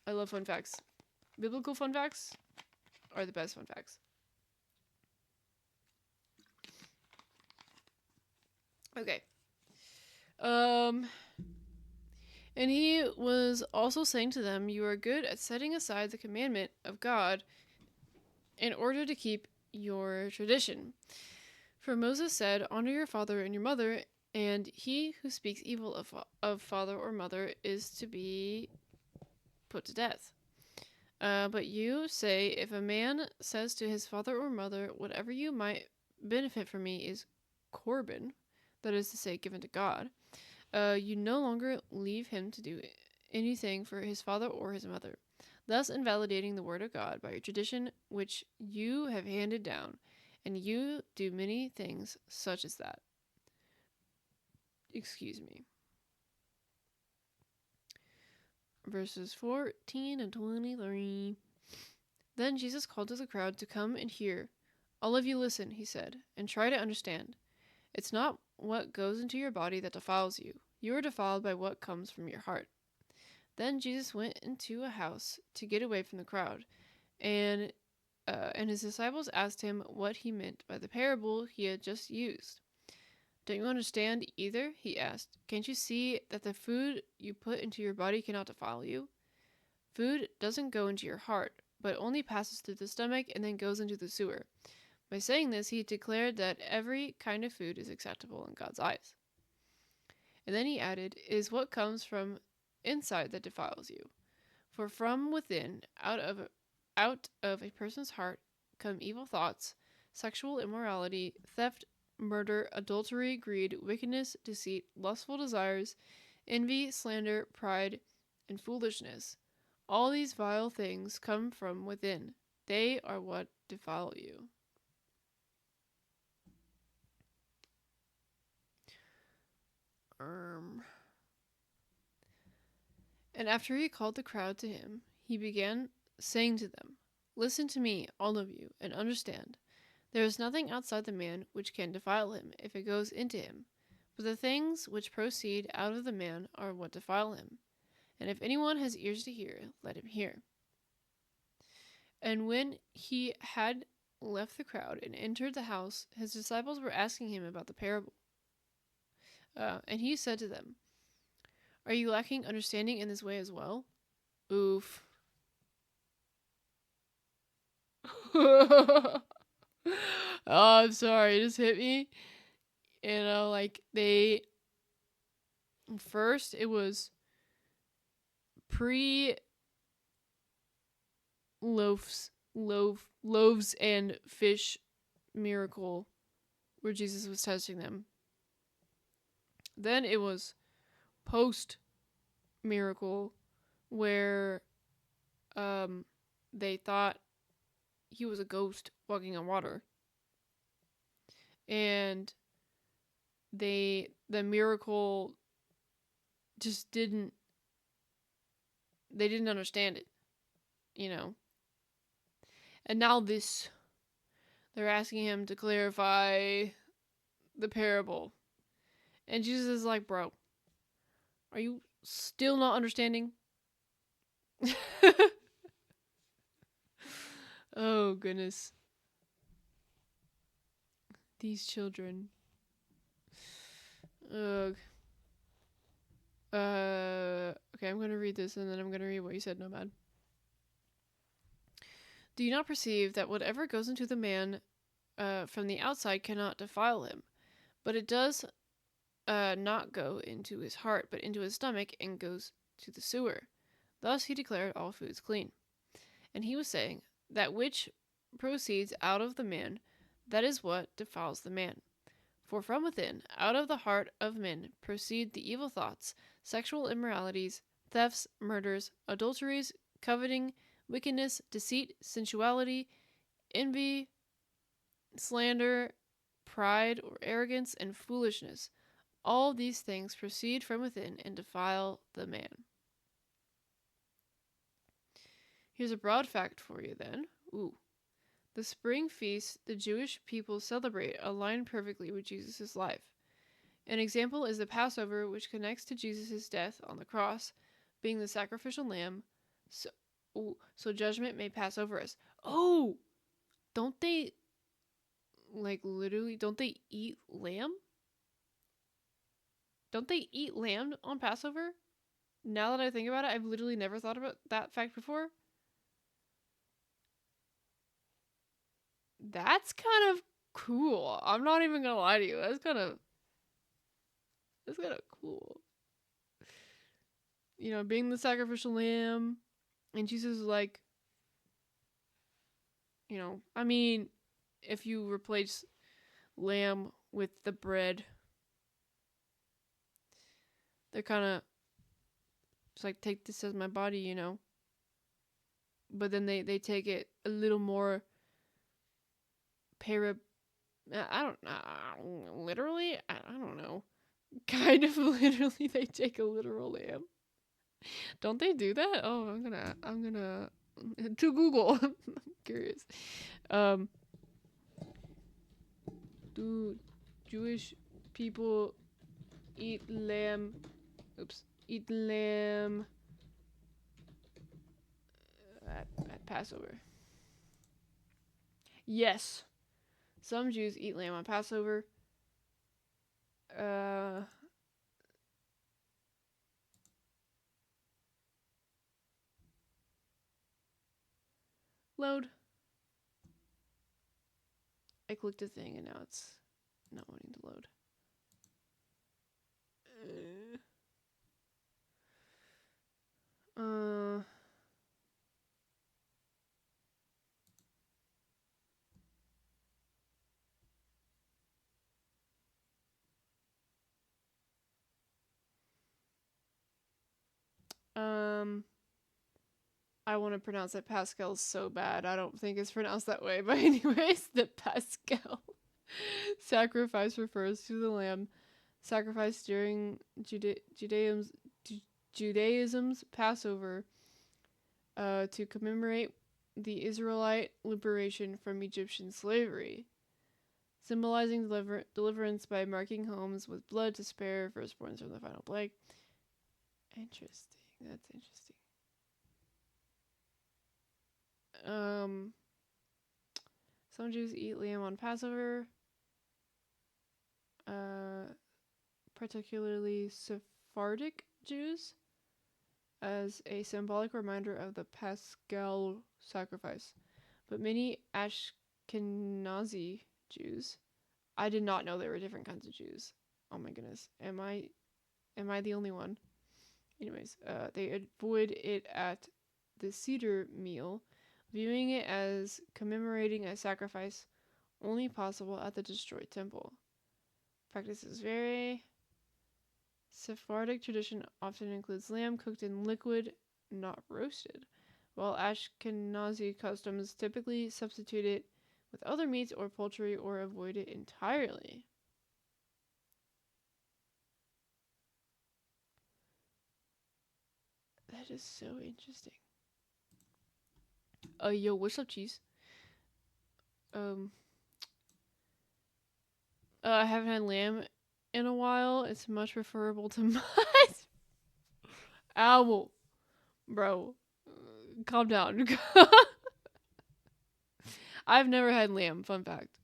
I love fun facts. Biblical fun facts are the best fun facts. Okay. And he was also saying to them, you are good at setting aside the commandment of God in order to keep your tradition. For Moses said, honor your father and your mother, and he who speaks evil of father or mother is to be put to death. But you say, if a man says to his father or mother, whatever you might benefit from me is Corban, that is to say, given to God, you no longer leave him to do anything for his father or his mother, thus invalidating the word of God by your tradition which you have handed down, and you do many things such as that. Excuse me. Verses 14 and 23. Then Jesus called to the crowd to come and hear. All of you listen, he said, and try to understand. It's not what goes into your body that defiles you. You are defiled by what comes from your heart. Then Jesus went into a house to get away from the crowd, and his disciples asked him what he meant by the parable he had just used. Don't you understand either? He asked. Can't you see that the food you put into your body cannot defile you? Food doesn't go into your heart, but only passes through the stomach and then goes into the sewer. By saying this, he declared that every kind of food is acceptable in God's eyes. And then he added, it is what comes from inside that defiles you. For from within, out of a person's heart, come evil thoughts, sexual immorality, theft, murder, adultery, greed, wickedness, deceit, lustful desires, envy, slander, pride, and foolishness. All these vile things come from within. They are what defile you. And after he called the crowd to him, he began saying to them, listen to me, all of you, and understand. There is nothing outside the man which can defile him if it goes into him, but the things which proceed out of the man are what defile him. And if anyone has ears to hear, let him hear. And when he had left the crowd and entered the house, his disciples were asking him about the parable. And he said to them, Are you lacking understanding in this way as well? Oof. Oh, I'm sorry. It just hit me. You know, like first it was pre loaves and fish miracle where Jesus was testing them. Then it was post miracle where they thought he was a ghost walking on water. And the miracle just didn't understand it, you know. And now this, they're asking him to clarify the parable. And Jesus is like, bro, are you still not understanding? Oh, goodness. These children. Ugh. Okay, I'm going to read this and then I'm going to read what you said, Nomad. Do you not perceive that whatever goes into the man from the outside cannot defile him, but it does not go into his heart, but into his stomach and goes to the sewer? Thus he declared all foods clean. And he was saying, that which proceeds out of the man, that is what defiles the man. For from within, out of the heart of men, proceed the evil thoughts, sexual immoralities, thefts, murders, adulteries, coveting, wickedness, deceit, sensuality, envy, slander, pride or arrogance, and foolishness. All these things proceed from within and defile the man. Here's a broad fact for you then. Ooh. The spring feasts the Jewish people celebrate align perfectly with Jesus' life. An example is the Passover, which connects to Jesus' death on the cross, being the sacrificial lamb, so judgment may pass over us. Oh! Don't they, don't they eat lamb? Don't they eat lamb on Passover? Now that I think about it, I've literally never thought about that fact before. That's kind of cool. I'm not even gonna lie to you. That's kind of cool. You know, being the sacrificial lamb, and Jesus is like, you know, I mean, if you replace lamb with the bread, they're kind of, it's like, take this as my body, you know. But then they take it a little more I don't know, literally, I don't know. Kind of literally, they take a literal lamb. Don't they do that? Oh, I'm gonna to Google. I'm curious. Do Jewish people eat lamb? Eat lamb at Passover. Yes, some Jews eat lamb on Passover. Load. I clicked a thing and now it's not wanting to load. I want to pronounce it Pascal so bad. I don't think it's pronounced that way. But anyways, the Pascal sacrifice refers to the lamb sacrificed during Judaism's Passover to commemorate the Israelite liberation from Egyptian slavery, symbolizing deliverance by marking homes with blood to spare firstborns from the final plague. Interesting. That's interesting. Some Jews eat lamb on Passover, particularly Sephardic Jews as a symbolic reminder of the Paschal sacrifice. But many Ashkenazi Jews, I did not know there were different kinds of Jews. Oh my goodness. Am I the only one? Anyways, they avoid it at the Seder meal, viewing it as commemorating a sacrifice only possible at the destroyed temple. Practices vary. Sephardic tradition often includes lamb cooked in liquid, not roasted, while Ashkenazi customs typically substitute it with other meats or poultry or avoid it entirely. That is so interesting. Yo, what's up, cheese? I haven't had lamb in a while. It's much preferable to mine. Owl. Bro. Calm down. I've never had lamb, fun fact.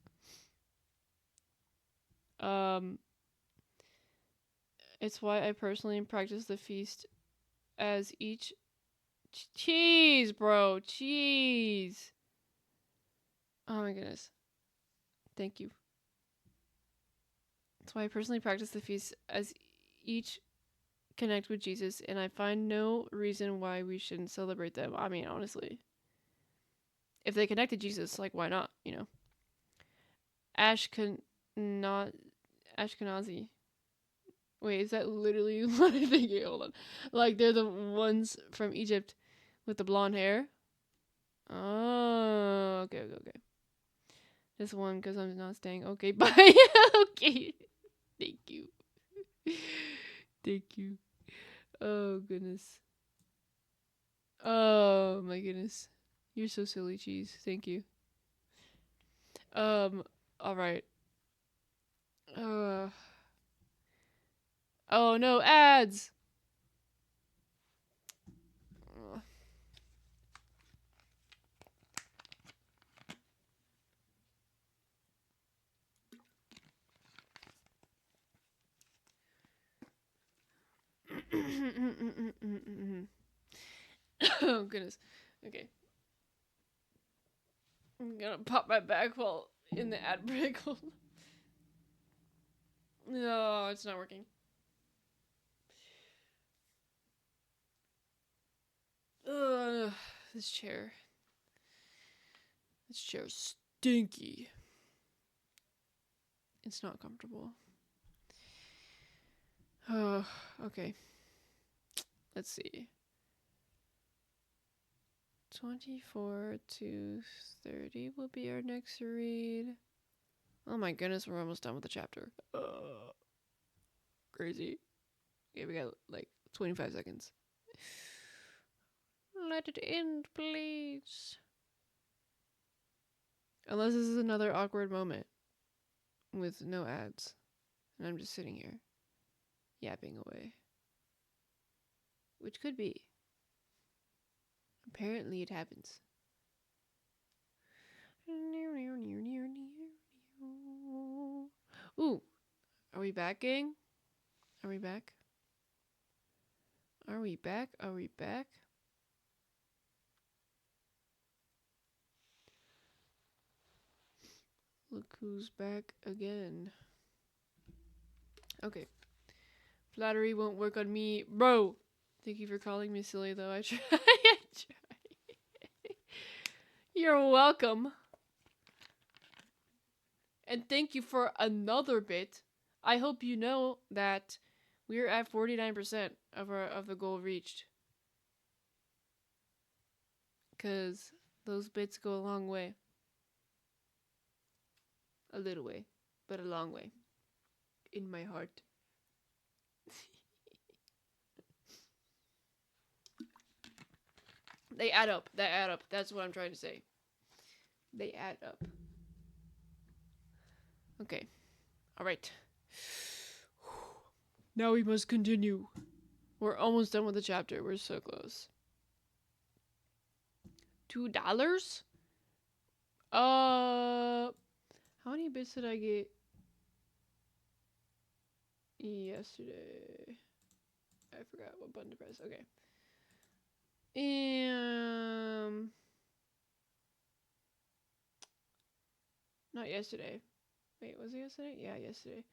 It's why I personally practice the feast as each cheese, bro. Cheese. Oh my goodness. Thank you. That's why I personally practice the feast as each connect with Jesus, and I find no reason why we shouldn't celebrate them. I mean, honestly. If they connect to Jesus, like, why not, you know? Ashkenazi. Wait, is that literally what I'm thinking? Hold on. Like, they're the ones from Egypt with the blonde hair? Oh, okay. This one, because I'm not staying. Okay, bye. Okay. Thank you. Thank you. Oh, goodness. Oh, my goodness. You're so silly, cheese. Thank you. Alright. Oh, no, ads! Oh, goodness. Okay. I'm gonna pop my back while in the ad break. No, it's not working. Ugh, this chair. This chair's stinky. It's not comfortable. Oh, okay. Let's see. 24 to 30 will be our next read. Oh my goodness, we're almost done with the chapter. Crazy. Okay, we got like 25 seconds. Let it end, please. Unless this is another awkward moment with no ads. And I'm just sitting here yapping away. Which could be. Apparently it happens. Ooh. Are we back, gang? Are we back? Are we back? Are we back? Look who's back again. Okay. Flattery won't work on me. Bro! Thank you for calling me silly, though. I try. I try. You're welcome. And thank you for another bit. I hope you know that we're at 49% of the goal reached. Because those bits go a long way. A little way, but a long way. In my heart. They add up. They add up. That's what I'm trying to say. They add up. Okay. Alright. Now we must continue. We're almost done with the chapter. We're so close. $2? How many bits did I get yesterday? I forgot what button to press. Okay. Not yesterday. Wait, was it yesterday? Yeah, yesterday.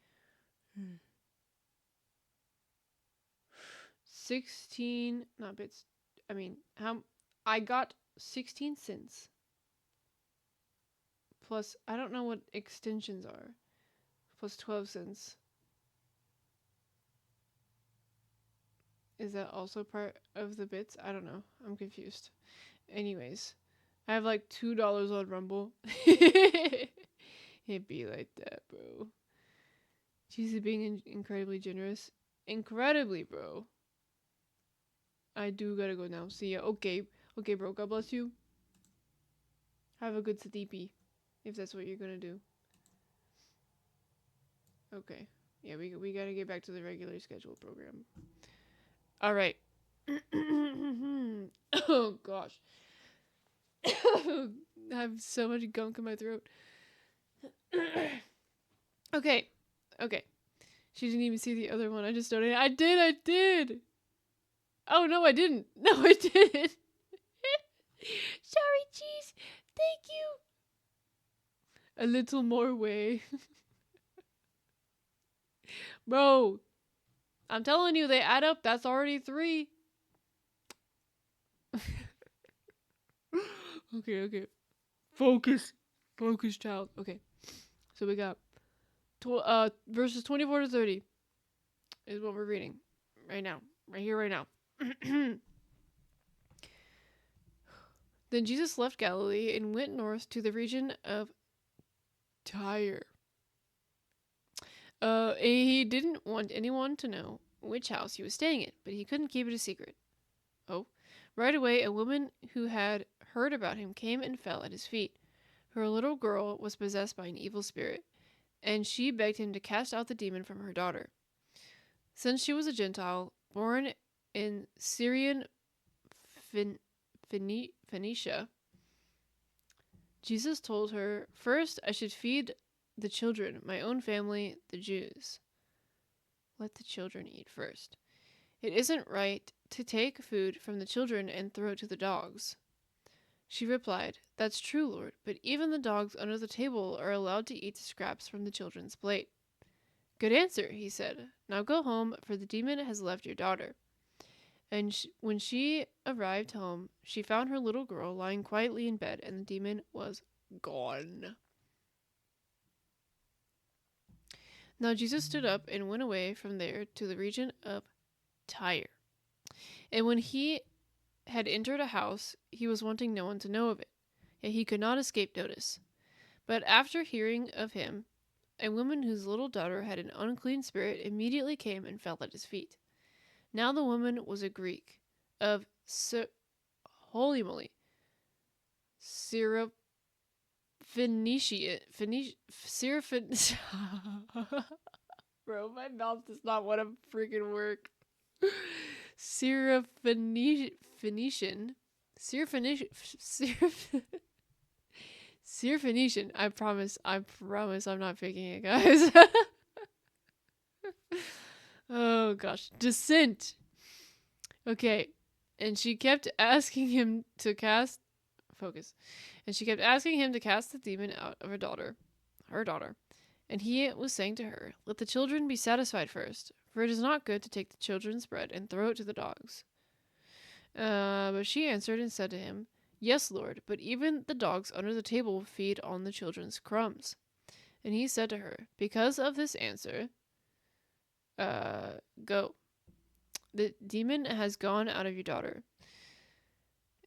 16, not bits. I mean, I got 16 cents. Plus, I don't know what extensions are. Plus 12 cents. Is that also part of the bits? I don't know. I'm confused. Anyways, I have like $2 on Rumble. It be like that, bro. Jesus being incredibly generous. Incredibly, bro. I do gotta go now. See ya. Okay. Okay, bro. God bless you. Have a good sleepy. If that's what you're gonna do. Okay. Yeah, we gotta get back to the regular scheduled program. Alright. Oh, gosh. I have so much gunk in my throat. Okay. Okay. She didn't even see the other one. I just donated. I did. Oh, no, I didn't. No, I didn't. Sorry, cheese. Thank you. A little more way. Bro, I'm telling you, they add up. That's already 3. Okay. Focus, child. Okay, so we got verses 24 to 30 is what we're reading right now, right here, right now. Then Jesus left Galilee and went north to the region of Tyre. He didn't want anyone to know which house he was staying in, but he couldn't keep it a secret. Oh, right away, a woman who had heard about him came and fell at his feet. Her little girl was possessed by an evil spirit, and she begged him to cast out the demon from her daughter. Since she was a Gentile, born in Syrian Phoenicia, Jesus told her, "First, I should feed the children, my own family, the Jews. Let the children eat first. It isn't right to take food from the children and throw it to the dogs." She replied, "That's true, Lord, but even the dogs under the table are allowed to eat the scraps from the children's plate." "Good answer," he said. "Now go home, for the demon has left your daughter." And when she arrived home, she found her little girl lying quietly in bed, and the demon was gone. Now Jesus stood up and went away from there to the region of Tyre. And when he had entered a house, he was wanting no one to know of it, yet he could not escape notice. But after hearing of him, a woman whose little daughter had an unclean spirit immediately came and fell at his feet. Now the woman was a Greek of holy moly, Syrophoenicia, bro, my mouth does not want to freaking work. Syrophoenician, Syrophoenician. I promise I'm not faking it, guys. Oh gosh, descent. Okay, and she kept asking him to cast And she kept asking him to cast the demon out of her daughter. And he was saying to her, "Let the children be satisfied first, for it is not good to take the children's bread and throw it to the dogs." But she answered and said to him, "Yes, Lord, but even the dogs under the table feed on the children's crumbs." And he said to her, "Because of this answer, go. The demon has gone out of your daughter."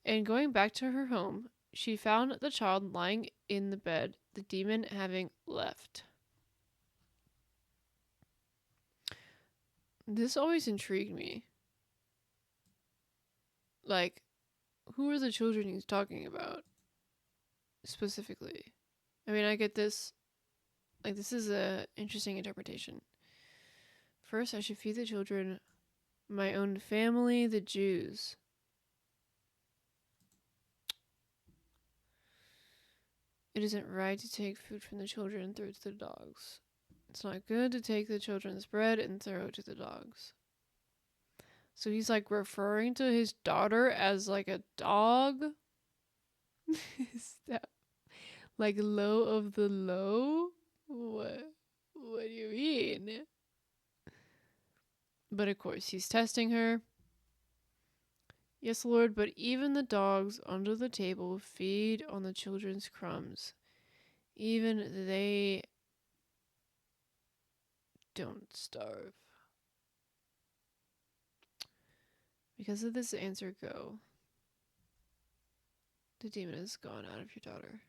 And going back to her home, she found the child lying in the bed, the demon having left. This always intrigued me. Like, who are the children he's talking about? Specifically. I mean, I get this. Like, this is a interesting interpretation. First, I should feed the children, my own family, the Jews. It isn't right to take food from the children and throw it to the dogs. It's not good to take the children's bread and throw it to the dogs. So he's like referring to his daughter as like a dog. Is that like low of the low? What do you mean? But of course, he's testing her. Yes, Lord, but even the dogs under the table feed on the children's crumbs. Even they don't starve. Because of this answer, go. The demon is gone out of your daughter.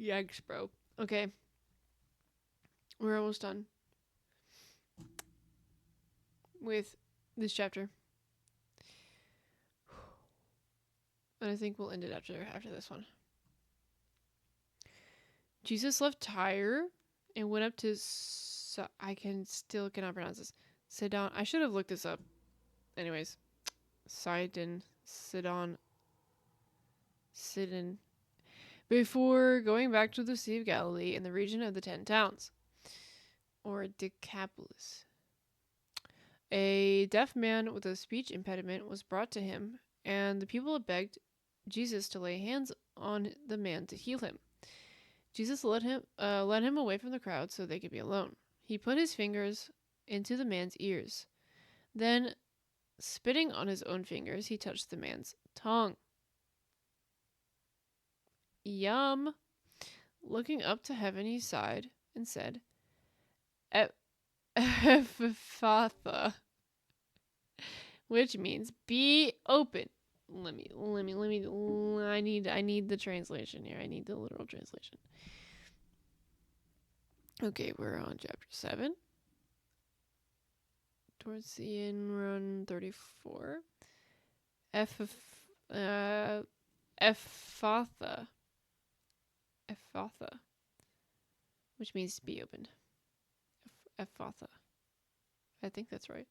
Yikes, bro. Okay. We're almost done with this chapter. And I think we'll end it after this one. Jesus left Tyre and went up to I cannot pronounce this. Sidon. I should have looked this up. Anyways, Sidon. Before going back to the Sea of Galilee in the region of the 10 towns, or Decapolis. A deaf man with a speech impediment was brought to him, and the people begged Jesus to lay hands on the man to heal him. Jesus led him away from the crowd so they could be alone. He put his fingers into the man's ears. Then, spitting on his own fingers, he touched the man's tongue. Yum! Looking up to heaven, he sighed and said, Ephatha, which means be open. I need the translation here. I need the literal translation. Okay, we're on chapter 7. Towards the end, we're on 34. Ephatha. Ephatha, which means to be opened. Ephatha. I think that's right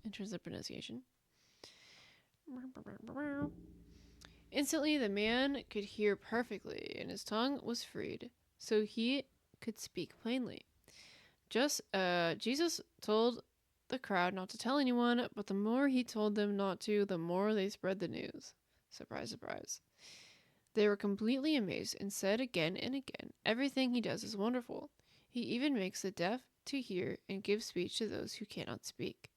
in terms of pronunciation. Instantly, the man could hear perfectly, and his tongue was freed, so he could speak plainly. Jesus told the crowd not to tell anyone, but the more he told them not to, the more they spread the news. Surprise, surprise. They were completely amazed and said again and again, everything he does is wonderful. He even makes the deaf to hear and gives speech to those who cannot speak.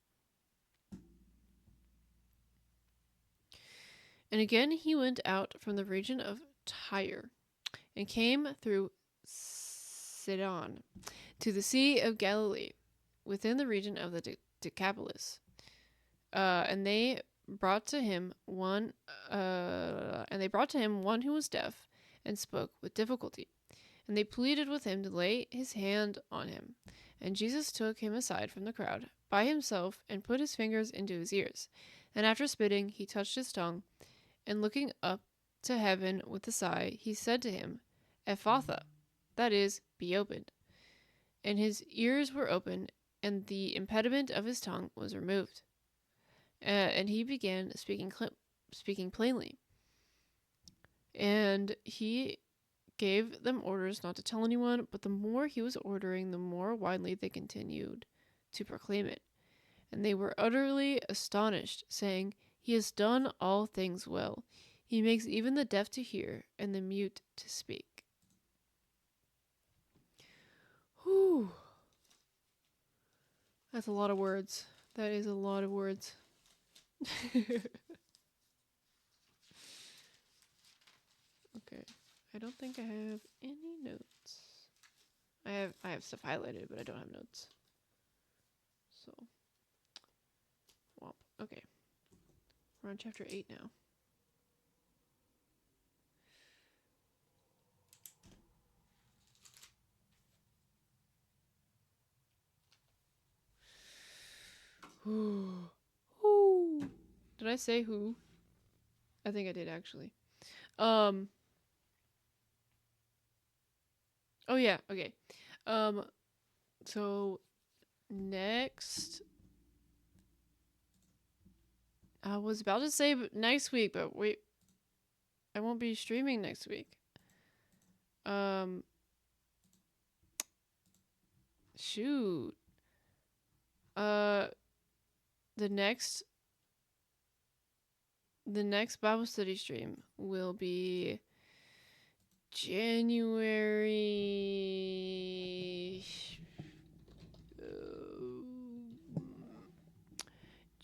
And again he went out from the region of Tyre and came through Sidon to the Sea of Galilee, within the region of the Decapolis. And they brought to him one who was deaf and spoke with difficulty. And they pleaded with him to lay his hand on him. And Jesus took him aside from the crowd by himself and put his fingers into his ears. And after spitting, he touched his tongue. And looking up to heaven with a sigh, he said to him, Ephatha, that is, be opened. And his ears were opened, and the impediment of his tongue was removed. And he began speaking plainly. And he gave them orders not to tell anyone, but the more he was ordering, the more widely they continued to proclaim it. And they were utterly astonished, saying, He has done all things well. He makes even the deaf to hear and the mute to speak. Whew. That's a lot of words. That is a lot of words. Okay. I don't think I have any notes. I have stuff highlighted, but I don't have notes. So, womp. Okay. We're on chapter 8 now. Ooh. Did I say who? I think I did actually. Oh yeah, okay. So next I was about to say next week, but wait, I won't be streaming next week. Shoot. The next Bible study stream will be January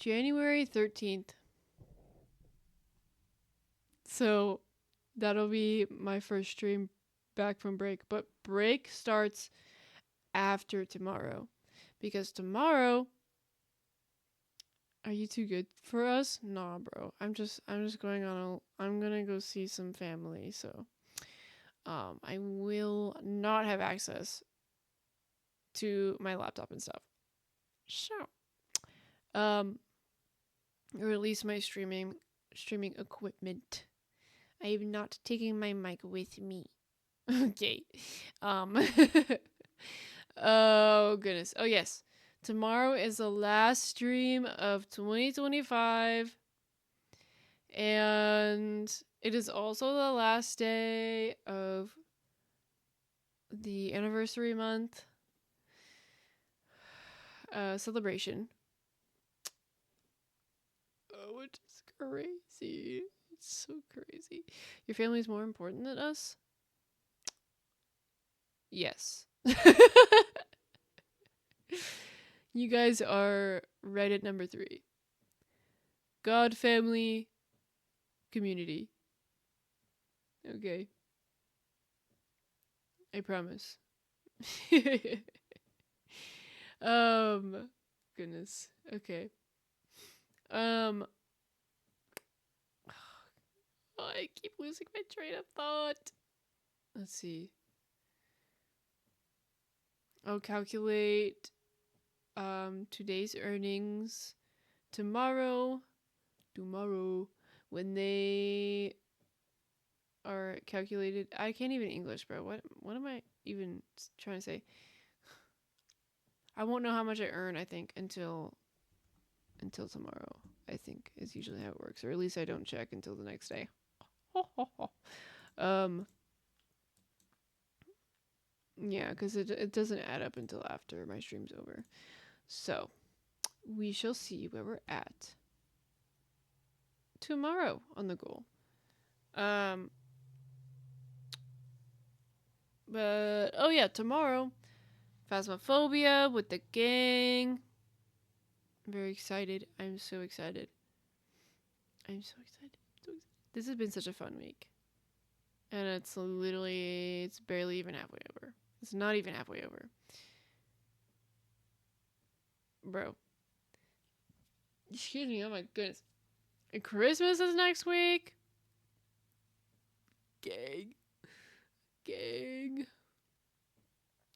13th. So that'll be my first stream back from break. But break starts after tomorrow. Because tomorrow, are you too good for us? Nah, bro. I'm just going on I'm gonna go see some family, so I will not have access to my laptop and stuff. So or at least my streaming equipment. I am not taking my mic with me. Okay. Oh goodness. Oh yes. Tomorrow is the last stream of 2025. And it is also the last day of the anniversary month celebration. Oh, which is crazy. It's so crazy. Your family is more important than us? Yes. You guys are right at number 3. God, family, community. Okay. I promise. Goodness. Okay. I keep losing my train of thought. Let's see. I'll calculate today's earnings tomorrow when they are calculated. I can't even English, bro. What am I even trying to say? I won't know how much I earn, I think, until tomorrow. I think is usually how it works, or at least I don't check until the next day. Yeah, because it doesn't add up until after my stream's over. So we shall see where we're at tomorrow on the goal. But oh yeah, tomorrow, Phasmophobia with the gang. I'm very excited. I'm so excited. This has been such a fun week. And it's barely even halfway over. It's not even halfway over. Bro. Excuse me, oh my goodness. And Christmas is next week. Gang.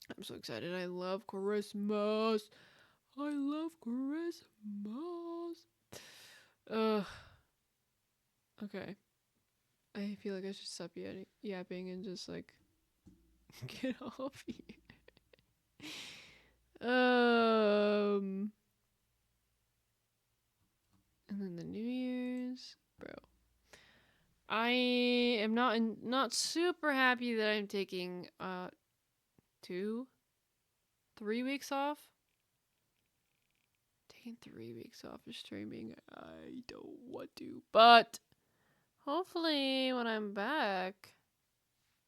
I'm so excited. I love Christmas. Ugh. Okay. I feel like I should stop yapping and just like get off here. And then the New Year's, bro. I am not super happy that I'm taking 2-3 weeks off. Taking 3 weeks off of streaming. I don't want to, but hopefully when I'm back,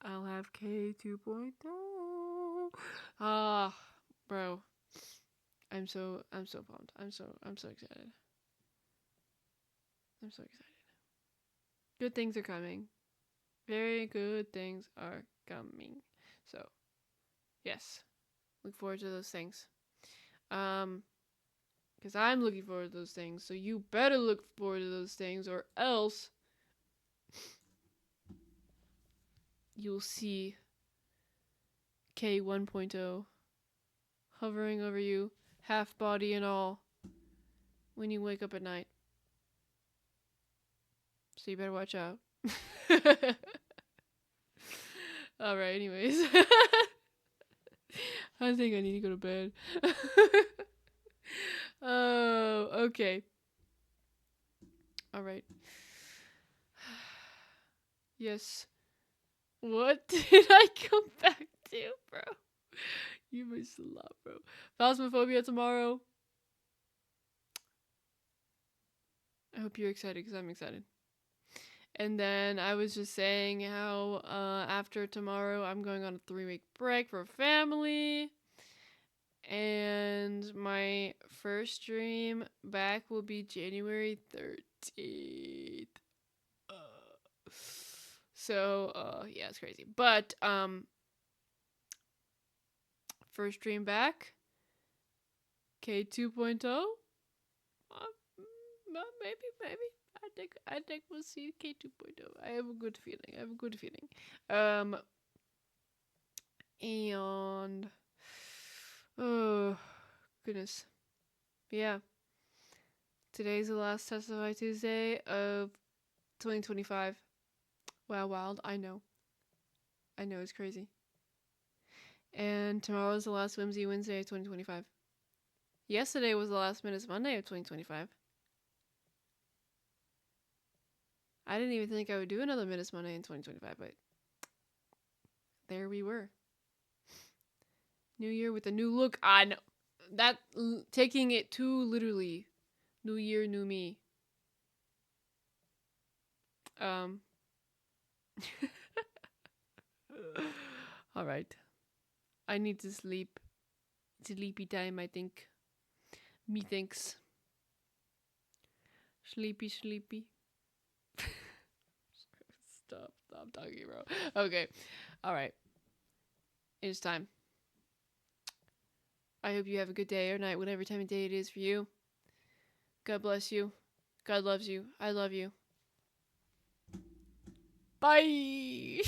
I'll have K 2.0. Bro. I'm so pumped. I'm so excited. I'm so excited. Good things are coming. Very good things are coming. So, yes. Look forward to those things. Because I'm looking forward to those things. So you better look forward to those things, or else you'll see K 1.0 hovering over you, half body and all, when you wake up at night. So you better watch out. Alright, anyways. I think I need to go to bed. Oh, okay. Alright. Yes. What did I come back to, bro? You missed a lot, bro. Phasmophobia tomorrow. I hope you're excited because I'm excited. And then I was just saying how after tomorrow I'm going on a 3-week break for family. And my first stream back will be January 13th. Yeah, it's crazy. But first stream back, K 2.0. Maybe. I think we'll see K 2.0. I have a good feeling. And oh goodness, yeah. Today's the last Testify Tuesday of 2025. Wow, wild. I know it's crazy. And tomorrow's the last Whimsy Wednesday of 2025. Yesterday was the last Minutes Monday of 2025. I didn't even think I would do another Minutes Monday in 2025, but there we were. New year with a new look. I know. That, taking it too literally. New year, new me. Alright. I need to sleep. Sleepy time, I think. Methinks. Sleepy. Stop talking, bro. Okay. Alright. It's time. I hope you have a good day or night, whatever time of day it is for you. God bless you. God loves you. I love you. Bye!